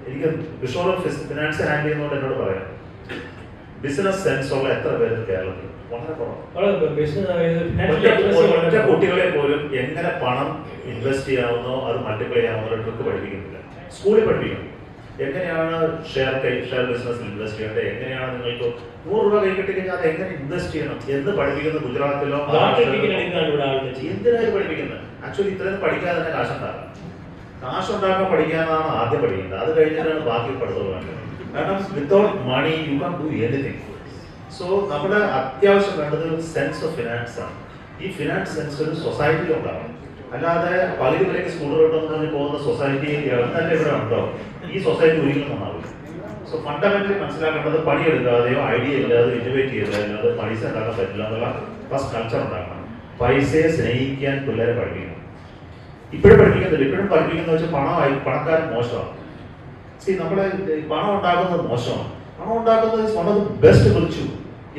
എനിക്ക് വിഷോളം ഫിനാൻസ് ഹാൻഡിൽ ചെയ്യുന്നതുകൊണ്ട് എന്നോട് പറയാം, ബിസിനസ് സെൻസ് ഉള്ള എത്ര പേര് കേരളത്തിൽ? വളരെ കുറവാണ്. കുട്ടികളെ പോലും എങ്ങനെ പണം ഇൻവെസ്റ്റ് ചെയ്യാവുന്നോ അത് മൾട്ടിപ്ലൈ ചെയ്യാവുന്ന ട്രിക്ക് പഠിപ്പിക്കുന്നില്ല. സ്കൂളിൽ പഠിപ്പിക്കണം എങ്ങനെയാണ് ഷെയർ ബിസിനസ്സിൽ ഇൻവെസ്റ്റ് ചെയ്യേണ്ടത്, എങ്ങനെയാണ് നിങ്ങൾക്ക് 100 രൂപ കൈ കിട്ടി കഴിഞ്ഞാൽ അത് എങ്ങനെ ഇൻവെസ്റ്റ് ചെയ്യണം എന്ന് പഠിപ്പിക്കുന്നത് ഗുജറാത്തിലോ എന്തിനാണ് പഠിപ്പിക്കുന്നത്? ആക്ച്വലി ഇത്രയും പഠിക്കാതെ തന്നെ കാശുണ്ടാകാം. കാശുണ്ടാക്കാൻ പഠിക്കാനാണ് ആദ്യം പഠിക്കുന്നത്, അത് കഴിഞ്ഞിട്ടാണ് ബാക്കി പഠിത്തം വേണ്ടത്. കാരണം without money you can do anything. So നമ്മുടെ അത്യാവശ്യം വേണ്ടത് ഒരു സെൻസ് ഓഫ് ഫിനാൻസ് ആണ്. ഈ ഫിനാൻസ് സെൻസ് ഒരു സൊസൈറ്റിയിൽ ഉണ്ടാവണം. അല്ലാതെ പകുതി വരെയൊക്കെ സ്കൂളുകളിൽ പറഞ്ഞ് പോകുന്ന സൊസൈറ്റി തന്നെ ഇവിടെ ഉണ്ടോ? ഈ സൊസൈറ്റി ഒരിക്കലും നന്നാവില്ല. സോ ഫണ്ടമെന്റലി മനസ്സിലാക്കേണ്ടത് പണിയെടുക്കാതെയോ ഐഡിയ ഇല്ലാതെ ഇന്നോവേറ്റ് ചെയ്താലോ പൈസ ഉണ്ടാക്കാൻ പറ്റില്ല എന്നുള്ള ഫസ്റ്റ് കൾച്ചർ ഉണ്ടാക്കണം. പൈസയെ സ്നേഹിക്കാൻ പിള്ളേരെ പഠിപ്പിക്കണം. ഇപ്പോഴും പഠിപ്പിക്കുന്നില്ല. ഇപ്പോഴും പഠിപ്പിക്കുന്ന വെച്ചാൽ പണക്കാരൻ മോശമാണ്. നമ്മളെ പണം ഉണ്ടാക്കുന്നത് മോശമാണ്. പണം ഉണ്ടാക്കുന്നത് വൺ ഓഫ് ദി ബെസ്റ്റ് വിളിച്ചു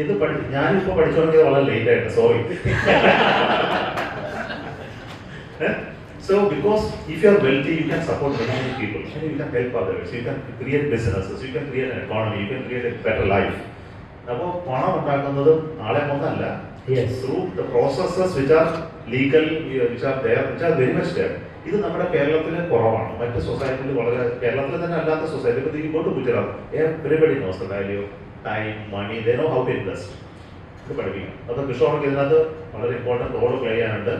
എന്ന് ഞാനിപ്പോ പഠിച്ചു തുടങ്ങിയത് വളരെ ലേറ്റ് ആയിട്ട്, sorry. So because if you are wealthy, you can support many people and you can help others, you can create businesses, you can create an economy, you can create a better life. അപ്പോൾ പണം ഉണ്ടാക്കുന്നത് ആളെ കൊണ്ടല്ല, through the processes which are legal, which are very much there. ഇത് നമ്മുടെ കേരളത്തിൽ കുറവാണ്. മറ്റ് സൊസൈറ്റിയിൽ വളരെ, കേരളത്തിൽ തന്നെ അല്ലാത്ത സൊസൈറ്റി, ഇപ്പോൾ you go to Gujarat, everybody knows the value of time, money, they know how to invest. ഇത് പഠിപ്പിക്കണം. അത് കിഷോർക്ക് ഇതിനകത്ത് വളരെ ഇമ്പോർട്ടൻറ്റ് റോൾ പ്ലേ ചെയ്യാനുണ്ട്.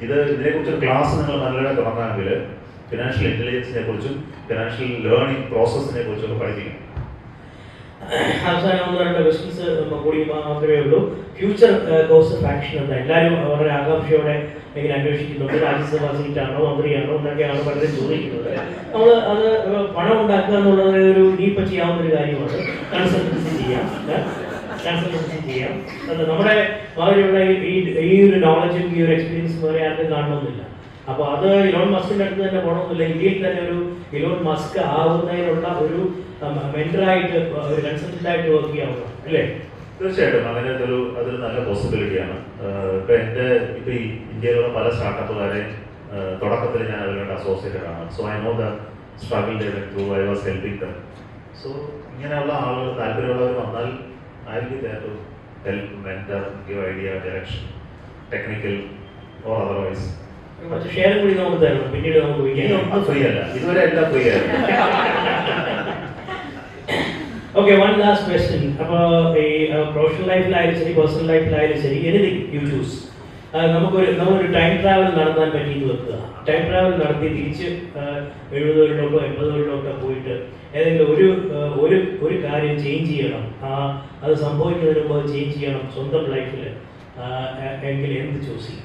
ഇതിനെക്കുറിച്ചൊരു ക്ലാസ് നിങ്ങൾ നല്ലതായി തുടങ്ങാമെങ്കിൽ ഫിനാൻഷ്യൽ ഇന്റലിജൻസിനെ കുറിച്ചും ഫിനാൻഷ്യൽ ലേണിംഗ് പ്രോസസ്സിനെ കുറിച്ചൊക്കെ പഠിപ്പിക്കണം. അവസാനം 1-2 ക്വസ്റ്റ്യൻസ് കൂടി മാത്രമേ ഉള്ളൂ. ഫ്യൂച്ചർ കോഴ്സ് ഓഫ് ആക്ഷൻ എന്താ? എല്ലാവരും വളരെ ആകാംക്ഷയോടെ ഇങ്ങനെ അന്വേഷിക്കുന്നുണ്ട്. രാജ്യസഭാ സീറ്റാണോ മന്ത്രിയാണോ എന്നൊക്കെയാണ് പലരും ചോദിക്കുന്നത്. നമ്മൾ അത് പണം ഉണ്ടാക്കുക എന്നുള്ളത് ഒരു ഇനിയിപ്പോൾ ചെയ്യാവുന്ന ഒരു കാര്യമാണ്. കൺസൾട്ടൻസി ചെയ്യാം, നമ്മുടെ മാതിരിയുള്ള ഈ ഒരു നോളജും ഈ ഒരു എക്സ്പീരിയൻസും വേറെ ആർക്കും കാണണമെന്നില്ല. അപ്പൊ അത് ഇലോൺ മസ്കിന്റെ അടുത്ത് തന്നെ പോകണമെന്നില്ല. ഇന്ത്യയിൽ തന്നെ ഒരു ഇലോൺ മസ്ക് ആവുന്നതിനുള്ള ഒരു മെന്ററായിട്ട്, ഒരു കൺസൾട്ടന്റായിട്ട് വർക്ക് ചെയ്യാവുന്ന അല്ലേ? തീർച്ചയായിട്ടും അങ്ങനെ അതൊരു നല്ല പോസിബിലിറ്റിയാണ്. ഇപ്പൊ ഈ ഇന്ത്യയിലുള്ള പല സ്റ്റാർട്ടപ്പുകാരെ തുടക്കത്തിൽ ഞാൻ അതിലുണ്ട് അസോസിയേറ്റഡ് ആണ്. So I know the struggle they went through, I was helping dum. So ഇങ്ങനെയുള്ള ആളുകൾ, താല്പര്യമുള്ളവർ വന്നാൽ I'll be there to help, mentor, give idea, direction, technical or otherwise. Share കൂടി നമുക്ക് തരണം, പിന്നീട് നമുക്ക് ഒന്നും ഫ്രീ അല്ല, ഇതുവരെ എല്ലാം ഫ്രീ ആയിരുന്നു. Okay, one last question. അപ്പോൾ ഈ പ്രൊഫഷണൽ ലൈഫിലായാലും ശരി, പേഴ്സണൽ ലൈഫിലായാലും ശരി, എനിത്തിങ് യു ചൂസ്. നമ്മളൊരു ടൈം ട്രാവൽ നടത്താൻ പറ്റിയെന്ന് വെക്കുക. ടൈം ട്രാവൽ നടത്തി തിരിച്ച് 70-കളിലോട്ടോ 80-കളിലോട്ടോ പോയിട്ട് ഏതെങ്കിലും ഒരു കാര്യം ചേഞ്ച് ചെയ്യണം, അത് സംഭവിക്കുന്നതിന് മുമ്പ് ചേഞ്ച് ചെയ്യണം സ്വന്തം ലൈഫിൽ എങ്കിൽ എന്ത് ചൂസ് ചെയ്യും?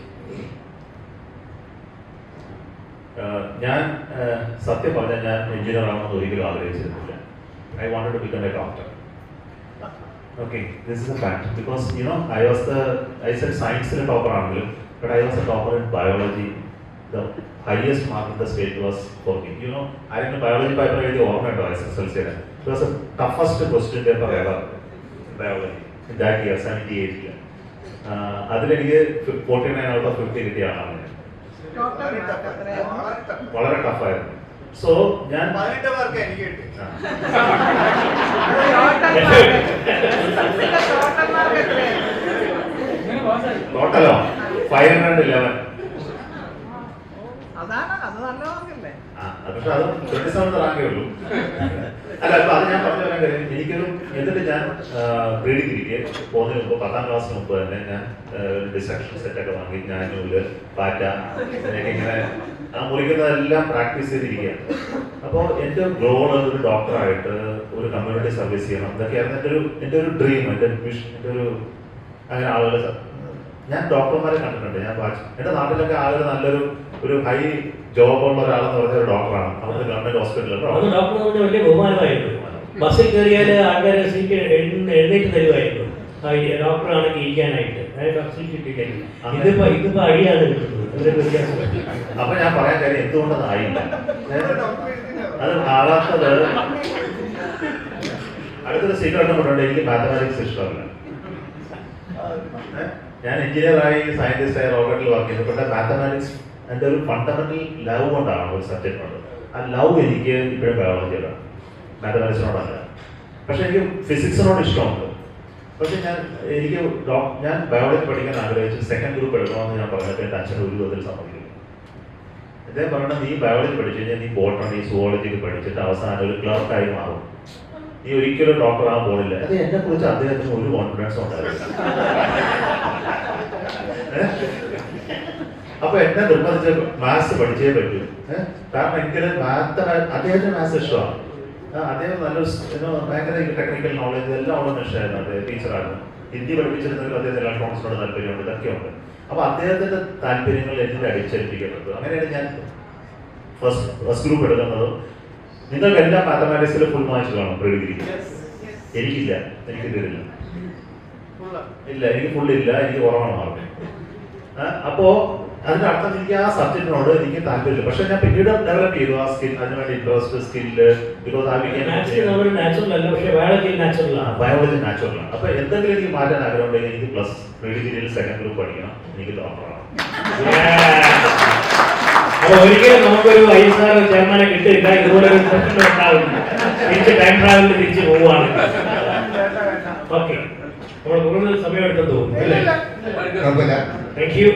ഞാൻ സത്യം പറഞ്ഞാൽ ഞാൻ എഞ്ചിനീയർ ആണെന്ന് ഒരിക്കലും ആഗ്രഹിച്ചിരുന്നില്ല. I wanted to become a doctor. Okay, this is a fact because I said science topper ആണെങ്കിലും, but I was a topper in biology. The highest mark in the state was for me. I think the biology paper എഴുതി ഓർമ്മയുണ്ടോ? SSLCയുടെ it was the toughest question paper ever in biology in that year, 78. അതിലെനിക്ക് 49 out of 50 കിട്ടിയ ആളാണ്. വളരെ ടഫായിരുന്നു. So ഞാൻ ടോട്ടലോ 511. പക്ഷെ അത് 27 റാങ്കേ ഉള്ളൂ. അല്ല, അപ്പൊ അത് ഞാൻ പറഞ്ഞു വരാൻ കാര്യം, എനിക്കൊരു എന്നിട്ട് ഞാൻ പ്രീ ഡിഗ്രിക്ക് പോകുന്നതിന് മുമ്പ് 10ാം ക്ലാസ്സിന് മുമ്പ് തന്നെ ഞാൻ ഡിസ്ട്രക്ഷൻ സെറ്റൊക്കെ വാങ്ങി, ഞാനൂല് പാറ്റ ഇതിനൊക്കെ ഇങ്ങനെ മുറിക്കുന്നതെല്ലാം പ്രാക്ടീസ് ചെയ്തിരിക്കുകയാണ്. അപ്പോൾ എൻ്റെ ഗോള് ഒരു ഡോക്ടറായിട്ട് ഒരു കമ്മ്യൂണിറ്റി സർവീസ് ചെയ്യണം, ഇതൊക്കെയായിരുന്നു എൻ്റെ ഒരു ഡ്രീം, എൻ്റെ വിഷൻ, എൻ്റെ ഒരു അങ്ങനെ ആളുകൾ. ഞാൻ ഡോക്ടർമാരെ കണ്ടിട്ടുണ്ട്. എൻ്റെ നാട്ടിലൊക്കെ ആളുകൾ നല്ലൊരു ഹൈ ജോബുള്ള ഒരാളെന്ന് പറഞ്ഞ ഒരു ഡോക്ടറാണ്. നമുക്ക് ഗവൺമെന്റ് ഹോസ്പിറ്റലിൽ വലിയ ബഹുമാനമായിരുന്നു. ബസ്സിൽ കയറിയാൽ ആൾക്കാരെ സീറ്റ് എഴുന്നേറ്റ് തരുമായിരുന്നു. ഡോക്ടർ ആണെങ്കിൽ ഇരിക്കാനായിട്ട് ഫെസിലിറ്റി കിട്ടിയിട്ടില്ല. ഇതിപ്പോ അടിയാണ് കിട്ടുന്നത്. അതിന്റെ വ്യത്യാസം. അപ്പൊ ഞാൻ പറയാൻ കാര്യം എന്തുകൊണ്ടത് ആയില്ല, അത് ആവാത്തത് അടുത്തൊരു സീക്രട്ട് കൊണ്ടുണ്ട്. എനിക്ക് മാത്തമാറ്റിക്സ് ഇഷ്ടമല്ല. ഞാൻ എഞ്ചിനീയറായി സയന്റിസ്റ്റായി റോക്കറ്റിൽ വർക്ക് ചെയ്യുന്നു. പക്ഷേ മാത്തമാറ്റിക്സ് എൻ്റെ ഒരു ഫണ്ടമെന്റൽ ലവ് കൊണ്ടാണ് ഒരു സബ്ജക്റ്റിനോട്. ആ ലവ് എനിക്ക് ഇപ്പോഴും ബയോളജിയാണ്, മാത്തമാറ്റിക്സിനോടല്ല. പക്ഷെ എനിക്ക് ഫിസിക്സിനോട് ഇഷ്ടമുണ്ട്. പക്ഷെ ഞാൻ ബയോളജി പഠിക്കാൻ ആഗ്രഹിച്ചു സെക്കൻഡ് ഗ്രൂപ്പ് എടുക്കണമെന്ന് ഞാൻ പറഞ്ഞപ്പോൾ എൻ്റെ അച്ഛൻ ഒരു വിധത്തിൽ സമ്മതിക്കുന്നു. അദ്ദേഹം പറഞ്ഞാൽ നീ ബയോളജി പഠിച്ചു കഴിഞ്ഞാൽ നീ ബോട്ടണി സുവോളജി പഠിച്ചിട്ട് അവസാനം ഒരു ക്ലർക്കായി മാറും, നീ ഒരിക്കലും ഡോക്ടർ ആകാൻ പോകുന്നില്ല. അത് എന്നെ കുറിച്ച് അദ്ദേഹത്തിന് ഒരു കോൺഫിഡൻസ് ഉണ്ടായിരുന്നു. അപ്പൊ എന്നെ നിർബന്ധിച്ച് മാത്സ് പഠിച്ചേ പറ്റൂ. കാരണം എനിക്ക് അദ്ദേഹത്തിന് മാത്സ് ഇഷ്ടമാണ്. അദ്ദേഹം നല്ലൊരു ഭയങ്കര ടെക്നിക്കൽ നോളജ് എല്ലാം ഉള്ള ഇഷ്ടമായിരുന്നു. അദ്ദേഹം ടീച്ചറായിരുന്നു. ഹിന്ദി പഠിപ്പിച്ചിരുന്നെങ്കിൽ അദ്ദേഹത്തിന് ഇലക്ട്രോണിക്സിനോട് താല്പര്യമുണ്ട്, ഇതൊക്കെയുണ്ട്. അപ്പൊ അദ്ദേഹത്തിന്റെ താല്പര്യങ്ങൾ എന്നിൽ അടിച്ചേൽപ്പിക്കപ്പെട്ടു. അങ്ങനെയാണ് ഞാൻ ഫസ്റ്റ് ഗ്രൂപ്പ് എടുക്കുന്നത്. നിങ്ങൾക്ക് എല്ലാം മാത്തമാറ്റിക്സിൽ ഫുൾ മാർക്സ് കാണും പ്രീ ഡിഗ്രിക്ക്. എനിക്കില്ല, എനിക്ക് തരില്ല, ഇല്ല, എനിക്ക് ഫുള്ളില്ല, എനിക്ക് കുറവാണ് മാർക്ക്. അപ്പോ അതിനർത്ഥം എനിക്ക് ആ സബ്ജക്റ്റിനോട് എനിക്ക് താല്പര്യമില്ല. പക്ഷെ ഞാൻ പിന്നീട് ഡെവലപ്പ് ചെയ്തു ആ സ്കിൽ, അതിനുവേണ്ടി ഇൻട്രസ്റ്റ് സ്കില്ല്. ബിക്കോസ് ബയോളജി നാച്ചുറലാണ്. അപ്പൊ എന്തെങ്കിലും എനിക്ക് മാറ്റാൻ ആഗ്രഹം ഉണ്ടെങ്കിൽ എനിക്ക് പ്ലസ് പ്രീ ഡിഗ്രിയിൽ സെക്കൻഡ് ഗ്രൂപ്പ് പഠിക്കണം, എനിക്ക് ഡോക്ടറാണ്. അപ്പൊ ഒരിക്കലും നമുക്കൊരു ISR ചെയർമാനെ കിട്ടില്ല. ഇതുപോലെ ഒരു പ്രശ്നം ഉണ്ടാവില്ല. തിരിച്ച് ടൈം ട്രാവലിൽ തിരിച്ച് പോവുകയാണ്. ഓക്കെ, നമ്മൾ കൂടുതൽ സമയം എടുത്തു തോന്നുന്നു അല്ലേ? Thank you.